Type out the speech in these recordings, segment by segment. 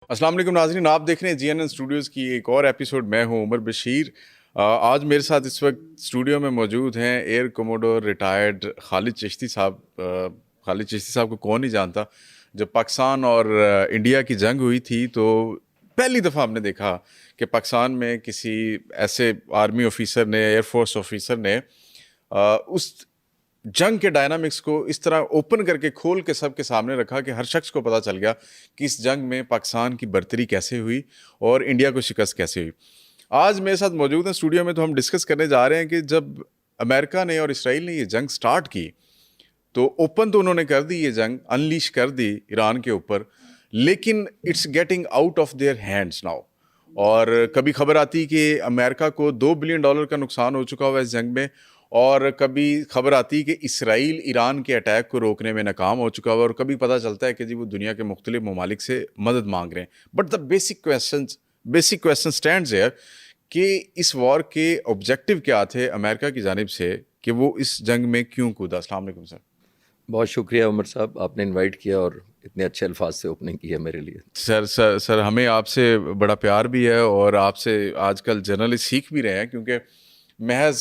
السلام علیکم ناظرین، آپ دیکھ رہے ہیں جی این این اسٹوڈیوز کی ایک اور ایپیسوڈ. میں ہوں عمر بشیر. آج میرے ساتھ اس وقت اسٹوڈیو میں موجود ہیں ایئر کوموڈور ریٹائرڈ خالد چشتی صاحب. خالد چشتی صاحب کو کون نہیں جانتا. جب پاکستان اور انڈیا کی جنگ ہوئی تھی تو پہلی دفعہ ہم نے دیکھا کہ پاکستان میں کسی ایسے آرمی آفیسر نے، ایئر فورس آفیسر نے اس جنگ کے ڈائنامکس کو اس طرح اوپن کر کے کھول کے سب کے سامنے رکھا کہ ہر شخص کو پتہ چل گیا کہ اس جنگ میں پاکستان کی برتری کیسے ہوئی اور انڈیا کو شکست کیسے ہوئی. آج میرے ساتھ موجود ہیں اسٹوڈیو میں، تو ہم ڈسکس کرنے جا رہے ہیں کہ جب امریکہ نے اور اسرائیل نے یہ جنگ سٹارٹ کی تو اوپن تو انہوں نے کر دی، یہ جنگ انلیش کر دی ایران کے اوپر، لیکن it's getting out of their hands now. اور کبھی خبر آتی کہ امریکہ کو $2 بلین کا نقصان ہو چکا ہوا ہے اس جنگ میں، اور کبھی خبر آتی کہ اسرائیل ایران کے اٹیک کو روکنے میں ناکام ہو چکا ہوا، اور کبھی پتہ چلتا ہے کہ جی وہ دنیا کے مختلف ممالک سے مدد مانگ رہے ہیں. But the basic question stands here کہ اس وار کے آبجیکٹیو کیا تھے امریکہ کی جانب سے کہ وہ اس جنگ میں کیوں کودا. السلام علیکم سر. بہت شکریہ عمر صاحب، آپ نے انوائٹ کیا اور اتنے اچھے الفاظ سے اوپننگ کی ہے میرے لیے. سر ہمیں آپ سے بڑا پیار بھی ہے، اور آپ سے آج کل جرنلسٹ سیکھ بھی رہے ہیں، کیونکہ محض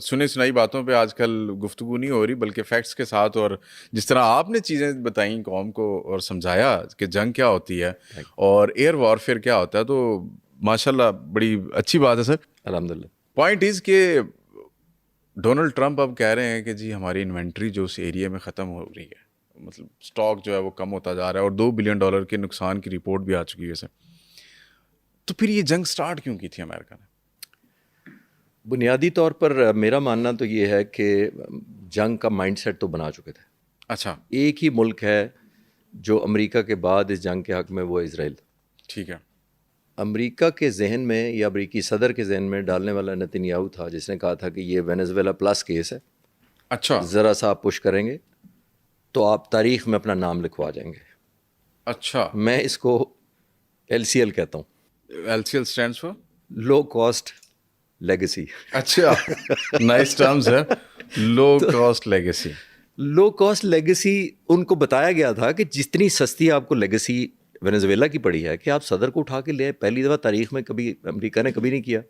سنی سنائی باتوں پہ آج کل گفتگو نہیں ہو رہی بلکہ فیکٹس کے ساتھ. اور جس طرح آپ نے چیزیں بتائیں قوم کو اور سمجھایا کہ جنگ کیا ہوتی ہے اور ایئر وارفیئر کیا ہوتا ہے، تو ماشاءاللہ بڑی اچھی بات ہے سر. الحمدللہ. پوائنٹ از کہ ڈونلڈ ٹرمپ اب کہہ رہے ہیں کہ جی ہماری انوینٹری جو اس ایریا میں ختم ہو رہی ہے، مطلب سٹاک جو ہے وہ کم ہوتا جا رہا ہے، اور $2 بلین کے نقصان کی رپورٹ بھی آ چکی ہے سر. تو پھر یہ جنگ سٹارٹ کیوں کی تھی امریکہ نے؟ بنیادی طور پر میرا ماننا تو یہ ہے کہ جنگ کا مائنڈ سیٹ تو بنا چکے تھے. اچھا. ایک ہی ملک ہے جو امریکہ کے بعد اس جنگ کے حق میں، وہ اسرائیل. ٹھیک ہے. امریکہ کے ذہن میں یا امریکی صدر کے ذہن میں ڈالنے والا نتن یاہو تھا، جس نے کہا تھا کہ یہ وینزویلا پلس کیس ہے. اچھا. ذرا سا آپ پش کریں گے تو آپ تاریخ میں اپنا نام لکھوا جائیں گے. اچھا. میں اس کو LCL کہتا ہوں. LCL stands for low cost legacy. اچھا، نائس ٹرمز ہے. Low cost legacy. Low cost legacy ان کو بتایا گیا تھا کہ جتنی سستی آپ کو لیگیسی وینزویلا کی پڑی ہے کہ آپ صدر کو اٹھا کے لے آئے، پہلی دفعہ تاریخ میں کبھی امریکہ نے کبھی نہیں کیا،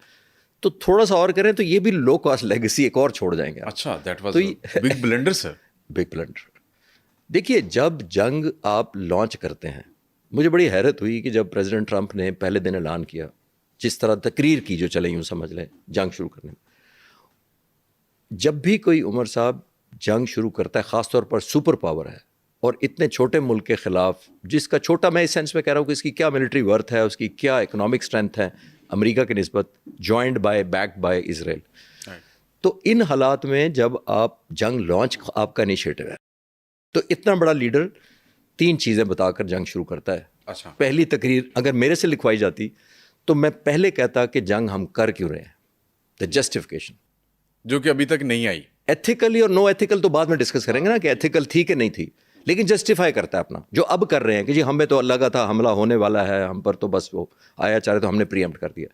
تو تھوڑا سا اور کریں تو یہ بھی لو کاسٹ لیگیسی ایک اور چھوڑ جائیں گے. اچھا، that was big blunder sir. Big blunder. دیکھیے، جب جنگ آپ لانچ کرتے ہیں، مجھے بڑی حیرت ہوئی کہ جب پریزیڈنٹ ٹرمپ نے پہلے دن اعلان کیا، جس طرح تقریر کی جو چلے یوں سمجھ لیں جنگ شروع کرنے میں. جب بھی کوئی عمر صاحب جنگ شروع کرتا ہے، خاص طور پر سپر پاور ہے اور اتنے چھوٹے ملک کے خلاف، جس کا چھوٹا، میں اس سینس میں کہہ رہا ہوں کہ اس کی کیا ملٹری ورتھ ہے، اس کی کیا اکنامک اسٹرینتھ ہے امریکہ کے نسبت، جوائنڈ بائی بیکڈ بائی اسرائیل. تو ان حالات میں جب آپ جنگ لانچ آپ کا انیشیٹو ہے تو اتنا بڑا لیڈر 3 چیزیں بتا کر جنگ شروع کرتا ہے. اچھا. پہلی تقریر اگر میرے سے لکھوائی جاتی تو میں پہلے کہتا کہ جنگ ہم کر کیوں رہے ہیں، دا جسٹیفیکیشن، جو کہ ابھی تک نہیں آئی. ایتھیکلی اور نو ایتھیکل تو بعد میں ڈسکس کریں گے نا کہ ایتھیکل تھی کہ نہیں تھی، لیکن جسٹیفائی کرتا ہے اپنا جو اب کر رہے ہیں کہ جی ہمیں تو لگا تھا حملہ ہونے والا ہے ہم پر، تو بس وہ آیا چاہ رہے تو ہم نے پری ایمپٹ کر دیا.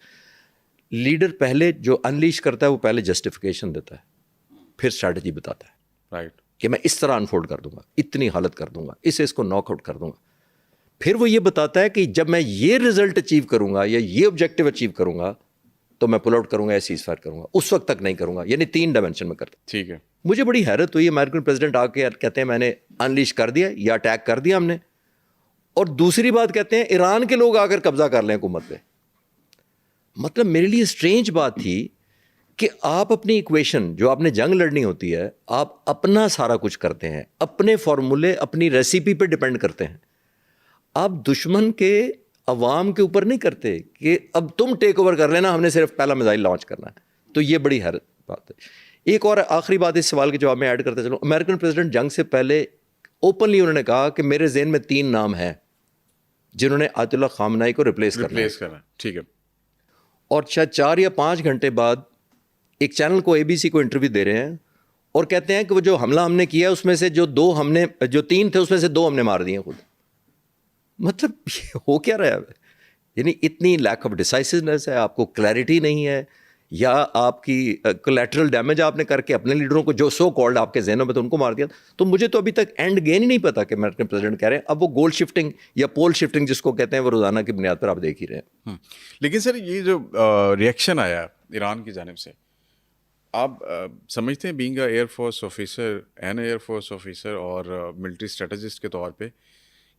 لیڈر پہلے جو انلیش کرتا ہے وہ پہلے جسٹیفیکیشن دیتا ہے، پھر اسٹریٹجی بتاتا ہے. رائٹ. کہ میں اس طرح انفولڈ کر دوں گا، اتنی حالت کر دوں گا، اس کو ناک آؤٹ کر دوں گا. پھر وہ یہ بتاتا ہے کہ جب میں یہ رزلٹ اچیو کروں گا یا یہ آبجیکٹیو اچیو کروں گا تو میں پل آؤٹ کروں گا یا سیز فائر کروں گا. اس وقت تک نہیں کروں گا، یعنی 3 ڈائمینشن میں کرتا. ٹھیک ہے. مجھے بڑی حیرت ہوئی، امریکن پریزیڈنٹ آ کے کہتے ہیں میں نے انلیش کر دیا یا اٹیک کر دیا ہم نے، اور دوسری بات کہتے ہیں ایران کے لوگ آ کر قبضہ کر لیں حکومت پہ. مطلب میرے لیے اسٹرینج بات تھی کہ آپ اپنی ایکویشن جو آپ نے جنگ لڑنی ہوتی ہے، آپ اپنا سارا کچھ کرتے ہیں، اپنے فارمولے اپنی ریسیپی پہ ڈپینڈ کرتے ہیں. آپ دشمن کے عوام کے اوپر نہیں کرتے کہ اب تم ٹیک اوور کر لینا، ہم نے صرف پہلا میزائل لانچ کرنا ہے. تو یہ بڑی حیرت بات ہے. ایک اور آخری بات اس سوال کے جواب میں ایڈ کرتے چلوں. امریکن پریزیڈنٹ جنگ سے پہلے اوپنلی انہوں نے کہا کہ میرے ذہن میں 3 نام ہیں جنہوں نے آیت اللہ خامنائی کو ریپلیس کرنا ہے. ٹھیک ہے. اور شاید 4 یا 5 گھنٹے بعد ایک چینل کو ABC کو انٹرویو دے رہے ہیں اور کہتے ہیں کہ وہ جو حملہ ہم نے کیا اس میں سے جو 3 تھے اس میں سے 2 ہم نے مار دیے خود. مطلب یہ ہو کیا رہا ہے؟ یعنی اتنی لیک آف ڈیسائسونیس ہے، آپ کو کلیئرٹی نہیں ہے. یا آپ کی کولیٹرل ڈیمیج آپ نے کر کے اپنے لیڈروں کو جو سو کالڈ آپ کے ذہنوں میں تو ان کو مار دیا. تو مجھے تو ابھی تک اینڈ گین ہی نہیں پتا کہ امریکن پریزیڈنٹ کہہ رہے ہیں. اب وہ گول شفٹنگ یا پول شفٹنگ جس کو کہتے ہیں وہ روزانہ کی بنیاد پر آپ دیکھ ہی رہے ہیں. لیکن سر یہ جو ریئیکشن آیا ایران کی جانب سے, آپ سمجھتے ہیں being a air force officer and air force officer اور ملٹری اسٹریٹجسٹ کے طور پہ,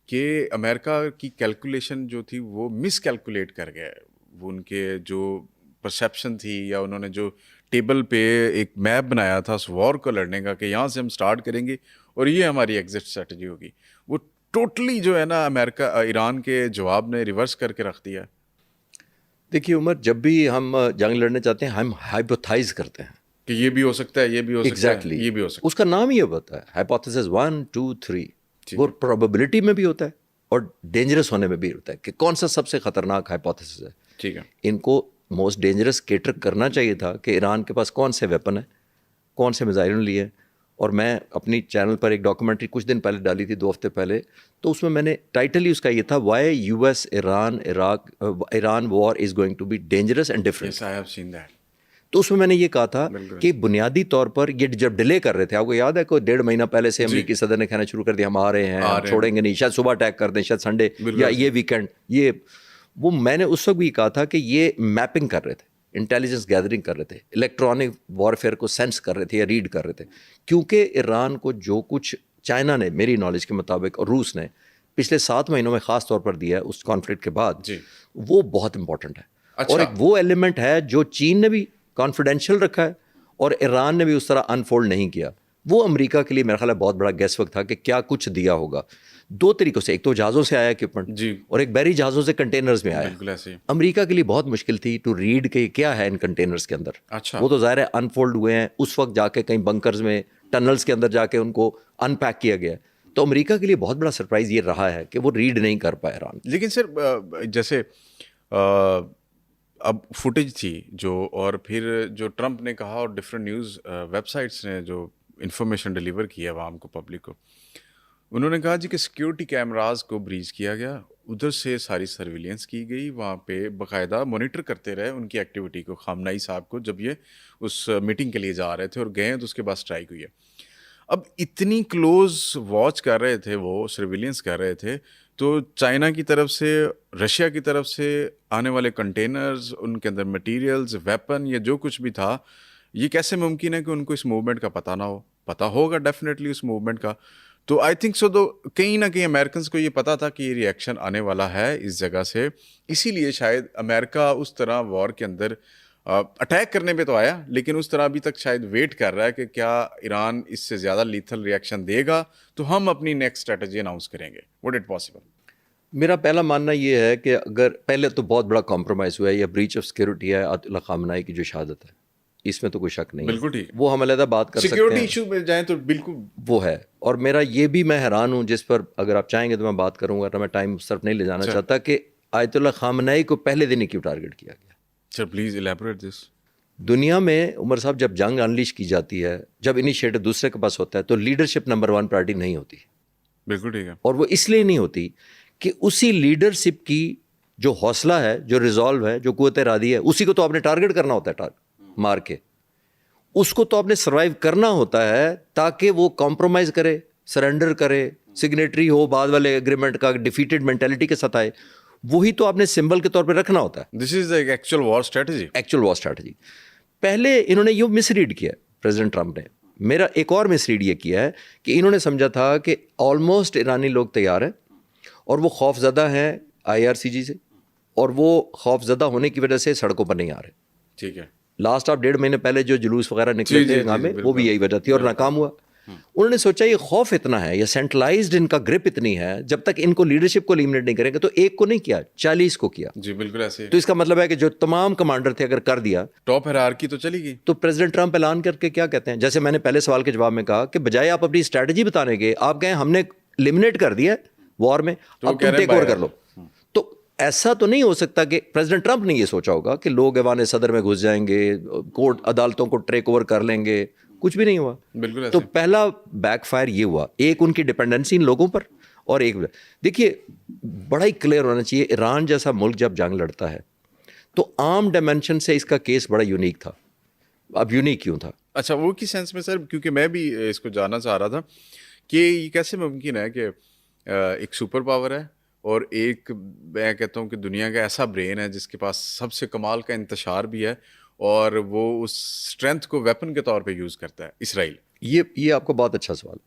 کہ امریکہ کی کیلکولیشن جو تھی وہ مس کیلکولیٹ کر گیا, وہ ان کے جو پرسیپشن تھی یا انہوں نے جو ٹیبل پہ ایک میپ بنایا تھا اس وار کو لڑنے کا کہ یہاں سے ہم سٹارٹ کریں گے اور یہ ہماری ایگزٹ اسٹریٹجی ہوگی, وہ ٹوٹلی جو ہے نا امریکہ ایران کے جواب نے ریورس کر کے رکھ دیا. دیکھیے عمر, جب بھی ہم جنگ لڑنے چاہتے ہیں ہم ہائپوتھائز کرتے ہیں کہ یہ بھی ہو سکتا ہے, یہ بھی ہو سکتا ایگزیکٹلی ہے, یہ بھی ہو سکتا اس کا نام ہی ہوتا ہے ہائپوتھیسس 1 2 3. وہ پروبیبلٹی میں بھی ہوتا ہے اور ڈینجرس ہونے میں بھی ہوتا ہے کہ کون سا سب سے خطرناک ہائپوتھیسس ہے. ٹھیک ہے, ان کو موسٹ ڈینجرس کیٹر کرنا چاہیے تھا کہ ایران کے پاس کون سے ویپن ہیں, کون سے میزائل لیے. اور میں اپنی چینل پر ایک ڈاکومنٹری کچھ دن پہلے ڈالی تھی, 2 ہفتے پہلے, تو اس میں نے ٹائٹل ہی اس کا یہ تھا why U S Iran war is going to be dangerous and different. yes I have seen that. تو اس میں نے یہ کہا تھا کہ بنیادی طور پر یہ جب ڈیلے کر رہے تھے, آپ کو یاد ہے کوئی 1.5 مہینہ پہلے سے امریکی صدر نے کہنا شروع کر دیا ہم آ رہے ہیں, ہم چھوڑیں گے نہیں, شاید صبح اٹیک کر دیں, شاید سنڈے یا یہ ویکینڈ, یہ وہ میں نے اس وقت بھی کہا تھا کہ یہ میپنگ کر رہے تھے, انٹیلیجنس گیدرنگ کر رہے تھے, الیکٹرانک وارفیئر کو سینس کر رہے تھے یا ریڈ کر رہے تھے. کیونکہ ایران کو جو کچھ چائنا نے میری نالج کے مطابق اور روس نے پچھلے 7 مہینوں میں خاص طور پر دیا ہے اس کانفلکٹ کے بعد, وہ بہت امپورٹنٹ ہے. اور ایک وہ ایلیمنٹ ہے جو چین نے بھی کانفیڈینشیل رکھا ہے اور ایران نے بھی اس طرح انفولڈ نہیں کیا. وہ امریکہ کے لیے میرا خیال ہے بہت بڑا گیس وقت تھا کہ کیا کچھ دیا ہوگا. 2 طریقوں سے, ایک تو جہازوں سے آیا اکوپمنٹ اور ایک بحری جہازوں سے کنٹینرز میں آیا. امریکہ کے لیے بہت مشکل تھی ٹو ریڈ کہ کیا ہے ان کنٹینرز کے اندر. وہ تو ظاہر ہے انفولڈ ہوئے ہیں اس وقت جا کے کہیں بنکرز میں ٹنلز کے اندر جا کے ان کو ان پیک کیا گیا. تو امریکہ کے لیے بہت بڑا سرپرائز یہ رہا ہے کہ وہ ریڈ نہیں کر پائے ایران. لیکن سر جیسے اب فوٹیج تھی جو, اور پھر جو ٹرمپ نے کہا اور ڈفرینٹ نیوز ویب سائٹس نے جو انفارمیشن ڈلیور کی ہے عوام کو, پبلک کو, انہوں نے کہا جی کہ سیکیورٹی کیمراز کو بریچ کیا گیا, ادھر سے ساری سرویلینس کی گئی, وہاں پہ باقاعدہ مانیٹر کرتے رہے ان کی ایکٹیویٹی کو. خامنائی صاحب کو جب یہ اس میٹنگ کے لیے جا رہے تھے اور گئے تو اس کے بعد اسٹرائک ہوئی ہے. اب اتنی کلوز واچ کر رہے تھے, وہ سرویلینس کر رہے تھے, تو چائنا کی طرف سے, رشیا کی طرف سے آنے والے کنٹینرز, ان کے اندر مٹیریلز, ویپن یا جو کچھ بھی تھا, یہ کیسے ممکن ہے کہ ان کو اس موومنٹ کا پتہ نہ ہو؟ پتہ ہوگا ڈیفینیٹلی اس موومنٹ کا. تو آئی تھنک سو تو کہیں نہ کہیں امریکنس کو یہ پتہ تھا کہ یہ ریئیکشن آنے والا ہے اس جگہ سے, اسی لیے شاید امریکہ اس طرح وار کے اندر اٹیک کرنے پہ تو آیا, لیکن اس طرح ابھی تک شاید ویٹ کر رہا ہے کہ کیا ایران اس سے زیادہ لیتھل ریئیکشن دے گا تو ہم اپنی نیکسٹ اسٹریٹجی اناؤنس کریں گے. What it possible? میرا پہلا ماننا یہ ہے کہ اگر پہلے تو بہت بڑا کمپرومائز ہوا ہے یا بریچ آف سیکورٹی ہے آیت اللہ خامنہئی کی جو شہادت ہے, اس میں تو کوئی شک نہیں. بالکل ٹھیک, وہ ہم علیحدہ بات کر سکتے ہیں, سیکورٹی ایشو میں جائیں تو بالکل وہ ہے. اور میرا یہ بھی میں حیران ہوں, جس پر اگر آپ چاہیں گے تو میں بات کروں گا, میں ٹائم صرف نہیں لے جانا چاہتا, کہ آیت اللہ خامنہئی کو پہلے دن ہی کیوں ٹارگیٹ کیا گیا. Sir please elaborate this. دنیا میں عمر صاحب جب جنگ انلیش کی جاتی ہے, جب انیشیٹو دوسرے کے پاس ہوتا ہے, تو لیڈرشپ نمبر 1 پرائرٹی نہیں ہوتی. بالکل ٹھیک ہے. اور وہ اس لیے نہیں ہوتی کہ اسی لیڈرشپ کی جو حوصلہ ہے, جو ریزالو ہے, جو قوت ارادی ہے, اسی کو تو آپ نے ٹارگیٹ کرنا ہوتا ہے, مار کے اس کو تو آپ نے سروائیو کرنا ہوتا ہے, تاکہ وہ کمپرومائز کرے, سرنڈر کرے, سگنیٹری ہو بعد والے اگریمنٹ کا, ڈیفیٹڈ مینٹیلٹی کے ساتھ آئے. وہی تو آپ نے سمبل کے طور پہ رکھنا ہوتا ہے. This is actual war strategy. Actual war strategy. پہلے انہوں نے یہ مس ریڈ کیا پریزیڈنٹ ٹرمپ نے. میرا ایک اور مس ریڈ یہ کیا ہے کہ انہوں نے سمجھا تھا کہ آلموسٹ ایرانی لوگ تیار ہیں اور وہ خوف زدہ ہیں IRCG سے, اور وہ خوف زدہ ہونے کی وجہ سے سڑکوں پر نہیں آ رہے. ٹھیک ہے. لاسٹ آپ 1.5 مہینے پہلے جو جلوس وغیرہ نکلے تھے یہاں میں, وہ بھی یہی وجہ تھی اور ناکام ہوا. انہوں نے سوچا یہ خوف اتنا ہے, یہ سینٹرلائزڈ ان کا گرپ اتنی ہے, جب تک ان کو لیڈرشپ کو ایلیمنیٹ نہیں کریں گے, تو ایک کو نہیں کیا 40 کو کیا. جی بالکل ایسے. تو اس کا مطلب ہے کہ جو تمام کمانڈر تھے اگر کر دیا, ٹاپ ہیرارکی تو چلی گئی. تو پریزیڈنٹ ٹرمپ اعلان کر کے کیا کہتے ہیں, جیسے میں نے پہلے سوال کے جواب میں کہا کہ بجائے آپ اپنی اسٹریٹجی بتانے کے, آپ کہیں ہم نے ایلیمنیٹ کر دیا وار میں, اب تم ٹیک اوور کر لو. تو ایسا تو نہیں ہو سکتا کہ پریزیڈنٹ ٹرمپ نے یہ سوچا ہوگا کہ لوگ ایوان صدر میں گھس جائیں گے, کورٹ عدالتوں کو ٹیک اوور کر لیں گے. کچھ بھی نہیں ہوا. بالکل. تو پہلا بیک فائر یہ ہوا, ایک ان کی ڈپینڈنسی ان لوگوں پر, اور ایک دیکھیے بڑا ہی کلیئر ہونا چاہیے, ایران جیسا ملک جب جنگ لڑتا ہے تو عام ڈائمینشن سے اس کا کیس بڑا یونیک تھا. اب یونیک کیوں تھا؟ اچھا وہ کس سینس میں سر؟ کیونکہ میں بھی اس کو جاننا چاہ رہا تھا کہ یہ کیسے ممکن ہے کہ ایک سپر پاور ہے اور ایک میں کہتا ہوں کہ دنیا کا ایسا برین ہے جس کے پاس سب سے کمال کا انتشار بھی ہے اور وہ اس اسٹرینتھ کو ویپن کے طور پہ یوز کرتا ہے اسرائیل. یہ آپ کو بہت اچھا سوال.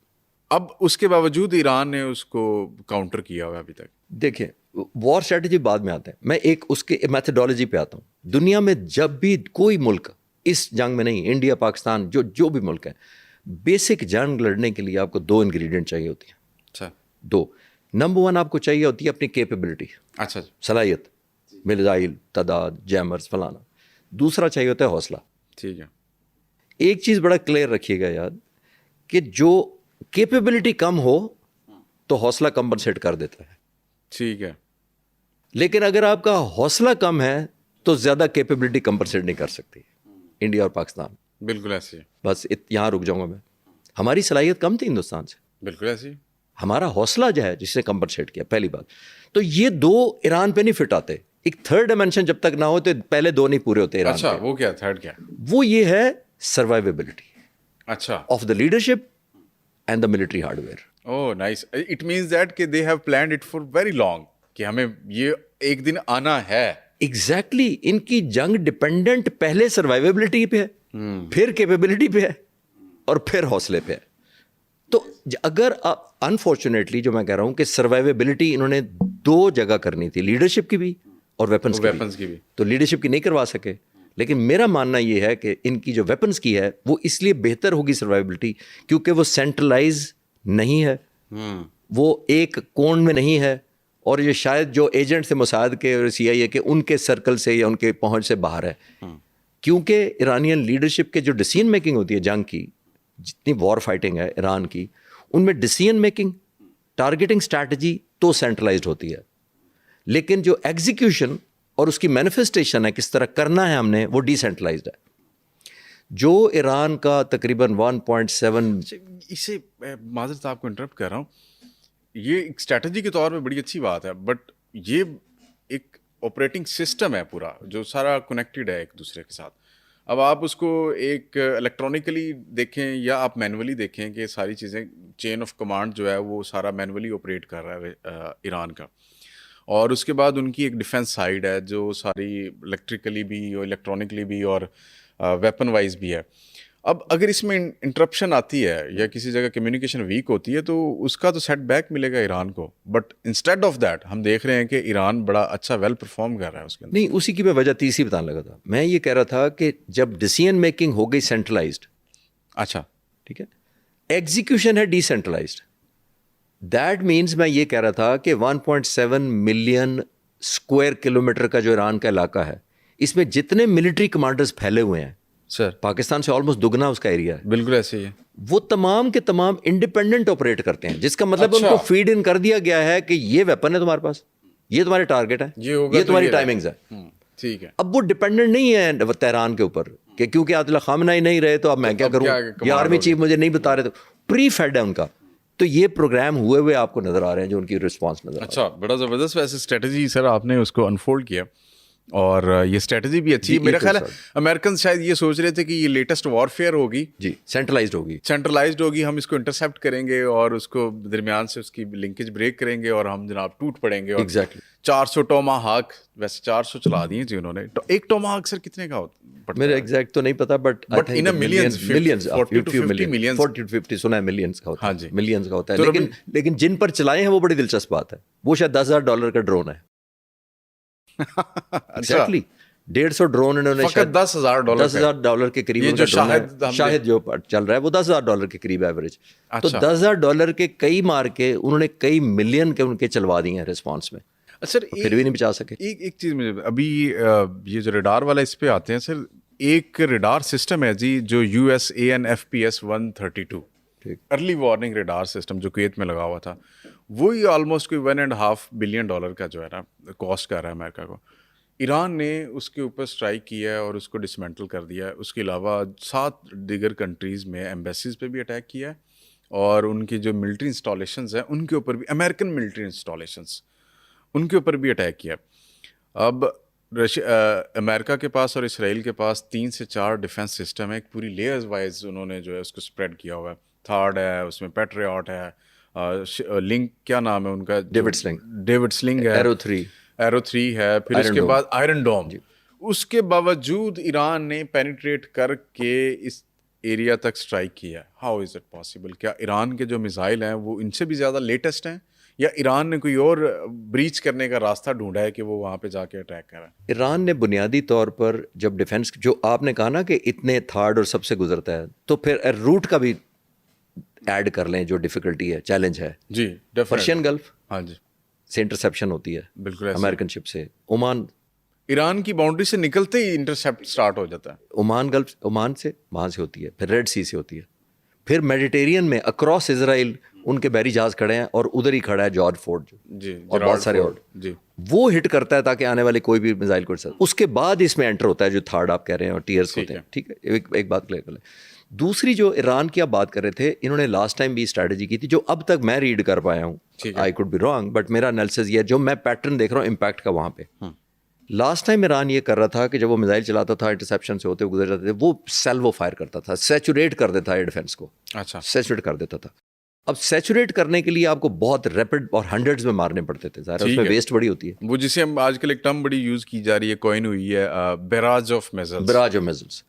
اب اس کے باوجود ایران نے اس کو کاؤنٹر کیا ہوا ابھی تک. دیکھیں وار اسٹریٹجی بعد میں آتے ہیں, میں ایک اس کے میتھڈالوجی پہ آتا ہوں. دنیا میں جب بھی کوئی ملک اس جنگ میں نہیں, انڈیا پاکستان جو بھی ملک ہیں, بیسک جنگ لڑنے کے لیے آپ کو 2 انگریڈینٹ چاہیے ہوتی ہیں. اچھا 2. نمبر 1 آپ کو چاہیے ہوتی ہے اپنی کیپیبلٹی, اچھا صلاحیت, میزائل, تعداد, جیمرز, فلانا. دوسرا چاہیے ہوتا ہے حوصلہ. ٹھیک ہے. ایک چیز بڑا کلیئر رکھیے گا یاد کہ جو کیپیبلٹی کم ہو تو حوصلہ کمپنسیٹ کر دیتا ہے. ٹھیک ہے. لیکن اگر آپ کا حوصلہ کم ہے تو زیادہ کیپیبلٹی کمپنسیٹ نہیں کر سکتی انڈیا اور پاکستان. بالکل ایسے ہی. بس یہاں رک جاؤں گا میں. ہماری صلاحیت کم تھی ہندوستان سے, بالکل ایسے ہی. ہمارا حوصلہ جو ہے جس نے کمپنسیٹ کیا, پہلی بات. تو یہ 2 ایران پہ نہیں فٹ آتے. ایک تھرڈ ڈائمینشن جب تک نہ ہو تو پہلے 2 نہیں پورے ہوتے ایران اچھا پہ. وہ کیا تھرڈ کیا؟ وہ یہ ہے سروائیویبلٹی اچھا of the leadership and the military hardware. Oh nice. It means that کہ they have planned it for very long کہ ہمیں یہ ایک دن آنا ہے. ایگزیکٹلی. ان کی جنگ ڈپینڈنٹ پہلے سروائیویبلٹی پہ ہے, پھر کیپیبلٹی پہ ہے, اور پھر حوصلے پہ ہے. تو اگر انفارچونیٹلی جو میں کہہ رہا ہوں کہ سروائیویبلٹی انہوں نے 2 جگہ کرنی تھی, لیڈرشپ کی بھی اور ویپنس کی بھی. تو لیڈرشپ کی نہیں کروا سکے. لیکن میرا ماننا یہ ہے کہ ان کی جو ویپنس کی ہے وہ اس لیے بہتر ہوگی سروائیوبلٹی کیونکہ وہ سینٹرلائز نہیں ہے, وہ ایک کون میں نہیں ہے, اور یہ شاید جو ایجنٹ سے موساد کے اور CIA کے ان کے سرکل سے یا ان کے پہنچ سے باہر ہے. کیونکہ ایرانین لیڈرشپ کے جو ڈیسیژن میکنگ ہوتی ہے جنگ کی, جتنی وار فائٹنگ ہے ایران کی, ان میں ڈیسیژن میکنگ, ٹارگیٹنگ اسٹریٹجی تو سینٹرلائزڈ ہوتی ہے, لیکن جو ایگزیکیوشن اور اس کی مینیفیسٹیشن ہے کس طرح کرنا ہے ہم نے, وہ ڈی سینٹرلائزڈ ہے. جو ایران کا تقریباً 1.7. اسے معذرت آپ کو انٹرپٹ کر رہا ہوں, یہ ایک اسٹریٹجی کے طور پہ بڑی اچھی بات ہے, بٹ یہ ایک آپریٹنگ سسٹم ہے پورا جو سارا کنیکٹڈ ہے ایک دوسرے کے ساتھ. اب آپ اس کو ایک الیکٹرانکلی دیکھیں یا آپ مینولی دیکھیں کہ ساری چیزیں چین آف کمانڈ جو ہے وہ سارا مینولی آپریٹ کر رہا ہے ایران کا, اور اس کے بعد ان کی ایک ڈیفینس سائڈ ہے جو ساری الیکٹریکلی بھی اور الیکٹرانکلی بھی اور ویپن وائز بھی ہے. اب اگر اس میں انٹرپشن آتی ہے یا کسی جگہ کمیونیکیشن ویک ہوتی ہے تو اس کا تو سیٹ بیک ملے گا ایران کو, بٹ انسٹیڈ آف دیٹ ہم دیکھ رہے ہیں کہ ایران بڑا اچھا ویل پرفارم کر رہا ہے اس کے اندر. نہیں, اسی کی میں وجہ تیسری بتانے لگا تھا. میں یہ کہہ رہا تھا کہ جب ڈیسیژن میکنگ ہو گئی سینٹرلائزڈ, اچھا ٹھیک ہے, ایگزیکیوشن ہے ڈی سینٹرلائزڈ. دیٹ مینس میں یہ کہہ رہا تھا کہ 1.7 ملین اسکوائر کلومیٹر کا جو ایران کا علاقہ ہے, اس میں جتنے ملٹری کمانڈرز پھیلے ہوئے ہیں سر, پاکستان سے آلموسٹ دگنا اس کا ایریا ہے. بالکل ایسے ہی ہے. وہ تمام کے تمام انڈیپینڈنٹ آپریٹ کرتے ہیں, جس کا مطلب ان کو فیڈ ان کر دیا گیا ہے کہ یہ ویپن ہے تمہارے پاس, یہ تمہارے ٹارگیٹ ہے, یہ تمہاری ٹائمنگز ہے. ٹھیک ہے. اب وہ ڈیپینڈنٹ نہیں ہے تہران کے اوپر کہ کیونکہ عادل خامنہ ہی نہیں رہے تو اب میں کیا کروں, یا آرمی چیف مجھے نہیں بتا رہے, تو پری فیڈ ہے ان کا. تو یہ پروگرام ہوئے ہوئے آپ کو نظر آ رہے ہیں جو ان کی رسپانس نظر آ رہا ہے. اچھا, بڑا زبردست ویسے اسٹریٹجی سر آپ نے اس کو انفولڈ کیا, اور یہ اسٹریٹجی بھی اچھی ہے. میرا خیال ہے امریکن شاید یہ سوچ رہے تھے کہ یہ لیٹسٹ وارفیئر ہوگی, جی سینٹرلائزڈ ہوگی, سینٹرلائزڈ ہوگی, ہم اس کو انٹرسیپٹ کریں گے اور اس کو درمیان سے اس کی لنکیج بریک کریں گے اور ہم جناب ٹوٹ پڑیں گے. اور 400 ٹوما ہاک, ویسے 400 چلا دیے تھے انہوں نے. ایک ٹوما ہاک سر کتنے کا ہوتا ہے میرے ایگزیکٹ تو نہیں پتا, بٹ ان ملینز 40 to 50 سنا ہے ملینز کا ہوتا ہے, ملینز کا ہوتا ہے. لیکن جن پر چلائے ہیں وہ بڑی دلچسپ بات ہے, وہ شاید $10,000 کا ڈرون ہے. ایگزیکٹلی 150 ڈرون انہوں نے $10,000 کے قریب, شاہد جو چل رہا ہے وہ $10,000 کے قریب ایوریج. تو $10,000 کے کئی مار کے انہوں نے کئی ملین کے ان کے چلوا دیے ہیں ریسپانس میں, سر پھر بھی نہیں بچا سکے. ایک چیز مجھے ابھی یہ جو ریڈار والا اس پہ آتے ہیں سر, ایک ریڈار سسٹم ہے جی جو USAN FPS-132 early warning radar system جو کویت میں لگا ہوا تھا, وہی آلموسٹ کوئی $1.5 بلین کا جو ہے نا کاسٹ کر رہا ہے امریکہ کو. ایران نے اس کے اوپر اسٹرائک کیا ہے اور اس کو ڈسمینٹل کر دیا ہے. اس کے علاوہ 7 دیگر کنٹریز میں ایمبیسیز پہ بھی اٹیک کیا ہے, اور ان کی جو ملٹری انسٹالیشنز ہیں ان کے اوپر بھی, امریکن ملٹری انسٹالیشنز ان کے اوپر بھی اٹیک کیا. اب امریکہ کے پاس اور اسرائیل کے پاس 3 سے 4 ڈیفنس سسٹم ہے, ایک پوری لیئرز وائز انہوں نے جو ہے اس کو اسپریڈ کیا ہوا ہے. تھارڈ ہے, اس میں پیٹریاٹ ہے, لنک کیا نام ہے ان کا, ڈیوڈ سلنگ ہے, ایرو 3 ہے, پھر اس کے بعد آئرن ڈوم. اس کے باوجود ایران نے پینیٹریٹ کر کے اس ایریا تک اسٹرائک کیا ہے. How is it possible? کیا ایران کے جو میزائل ہیں وہ ان سے بھی زیادہ لیٹسٹ ہیں, یا ایران نے کوئی اور بریچ کرنے کا راستہ ڈھونڈا ہے کہ وہ وہاں پہ جا کے اٹیک کرا ہے؟ ایران نے بنیادی طور پر جب ڈیفنس جو آپ نے کہا نا کہ اتنے تھارڈ اور سب سے گزرتا ہے, تو پھر روٹ کا بھی ایڈ کر لیں جو ڈیفیکلٹی ہے, چیلنج ہے. جی, پرشین گلف, ہاں جی, سے انٹرسیپشن ہوتی ہے بالکل امریکن شپ سے. عمان, ایران کی باؤنڈری سے نکلتے ہی انٹرسیپٹ سٹارٹ ہو جاتا ہے. عمان گلف, عمان سے وہاں سے ہوتی ہے, پھر ریڈ سی سے ہوتی ہے, پھر میڈیٹیرین میں اکراس اسرائیل ان کے بحری جہاز کھڑے ہیں, اور ادھر ہی کھڑا ہے جارج فورڈ جی, اور بہت سارے اور. جی, وہ ہٹ کرتا ہے تاکہ آنے والے کوئی بھی میزائل کو. اس کے بعد اس میں انٹر ہوتا ہے جو تھرڈ آپ کہہ رہے ہیں اور ٹیئرس ہوتے ہیں. ٹھیک ہے, ایک بات کلیئر کر لیں. دوسری جو ایران کی آپ بات کر رہے تھے, انہوں نے لاسٹ ٹائم بھی اسٹریٹجی کی تھی جو اب تک میں ریڈ کر پایا ہوں, I could be wrong, but میرا انالیسز یہ ہے جو میں پیٹرن دیکھ رہا ہوں امپیکٹ کا وہاں پہ. لاسٹ ٹائم ایران یہ کر رہا تھا کہ جب وہ میزائل چلاتا تھا انٹرسیپشن سے ہوتے گزر جاتے تھے, وہ سیلوو فائر کرتا تھا, سیچوریٹ کر دیتا ہے ڈیفینس کو. اچھا, سیچوریٹ کر دیتا تھا. اب سیچوریٹ کرنے کے لیے آپ کو بہت ریپڈ اور ہنڈریڈز میں مارنے پڑتے تھے, ظاہر ہے اس میں ویسٹ بڑی ہوتی ہے. وہ جسے ہم آج کل ایک ٹرم بڑی یوز کی جا رہی ہے, کوئن ہوئی ہے, بیراج آف میزلز.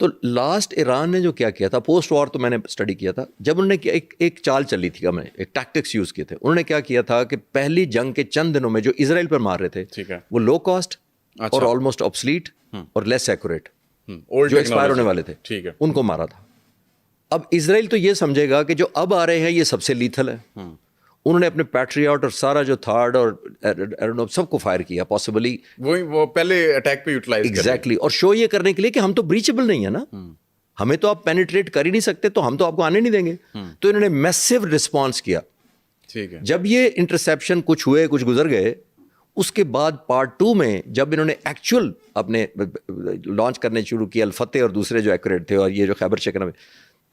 تو لاسٹ ایران نے جو کیا کیا تھا پوسٹ وار, تو میں نے اسٹڈی کیا تھا, جب انہوں نے ایک چال چلی تھی, ہمیں ایک ٹیکٹکس یوز کیے تھے. انہوں نے کیا کیا تھا کہ پہلی جنگ کے چند دنوں میں جو اسرائیل پر مار رہے تھے, وہ لو کاسٹ اور آلموسٹ آبسلیٹ اور لیس ایکوریٹ جو ایکسپائر ہونے والے تھے, ان کو مارا تھا. اب اسرائیل تو یہ سمجھے گا کہ جو اب آ رہے ہیں یہ سب سے لیتھل ہے. انہوں نے اپنے پیٹریاٹ اور سارا جو تھارڈ اور سب کو فائر کیا پاسبلی, وہ پہلے اٹیک پہ یوٹیلائز ایگزیکٹلی, اور شو یہ کرنے کے لیے کہ ہم تو بریچبل نہیں ہے نا, ہمیں تو آپ پینیٹریٹ کر ہی نہیں سکتے, تو ہم تو آپ کو آنے نہیں دیں گے. تو انہوں نے میسو رسپانس کیا. ٹھیک ہے, جب یہ انٹرسیپشن کچھ ہوئے, کچھ گزر گئے, اس کے بعد پارٹ 2 میں جب انہوں نے ایکچوئل اپنے لانچ کرنے شروع کیا, الفتح اور دوسرے جو ایکوریٹ تھے, اور یہ جو خیبر شکر میں,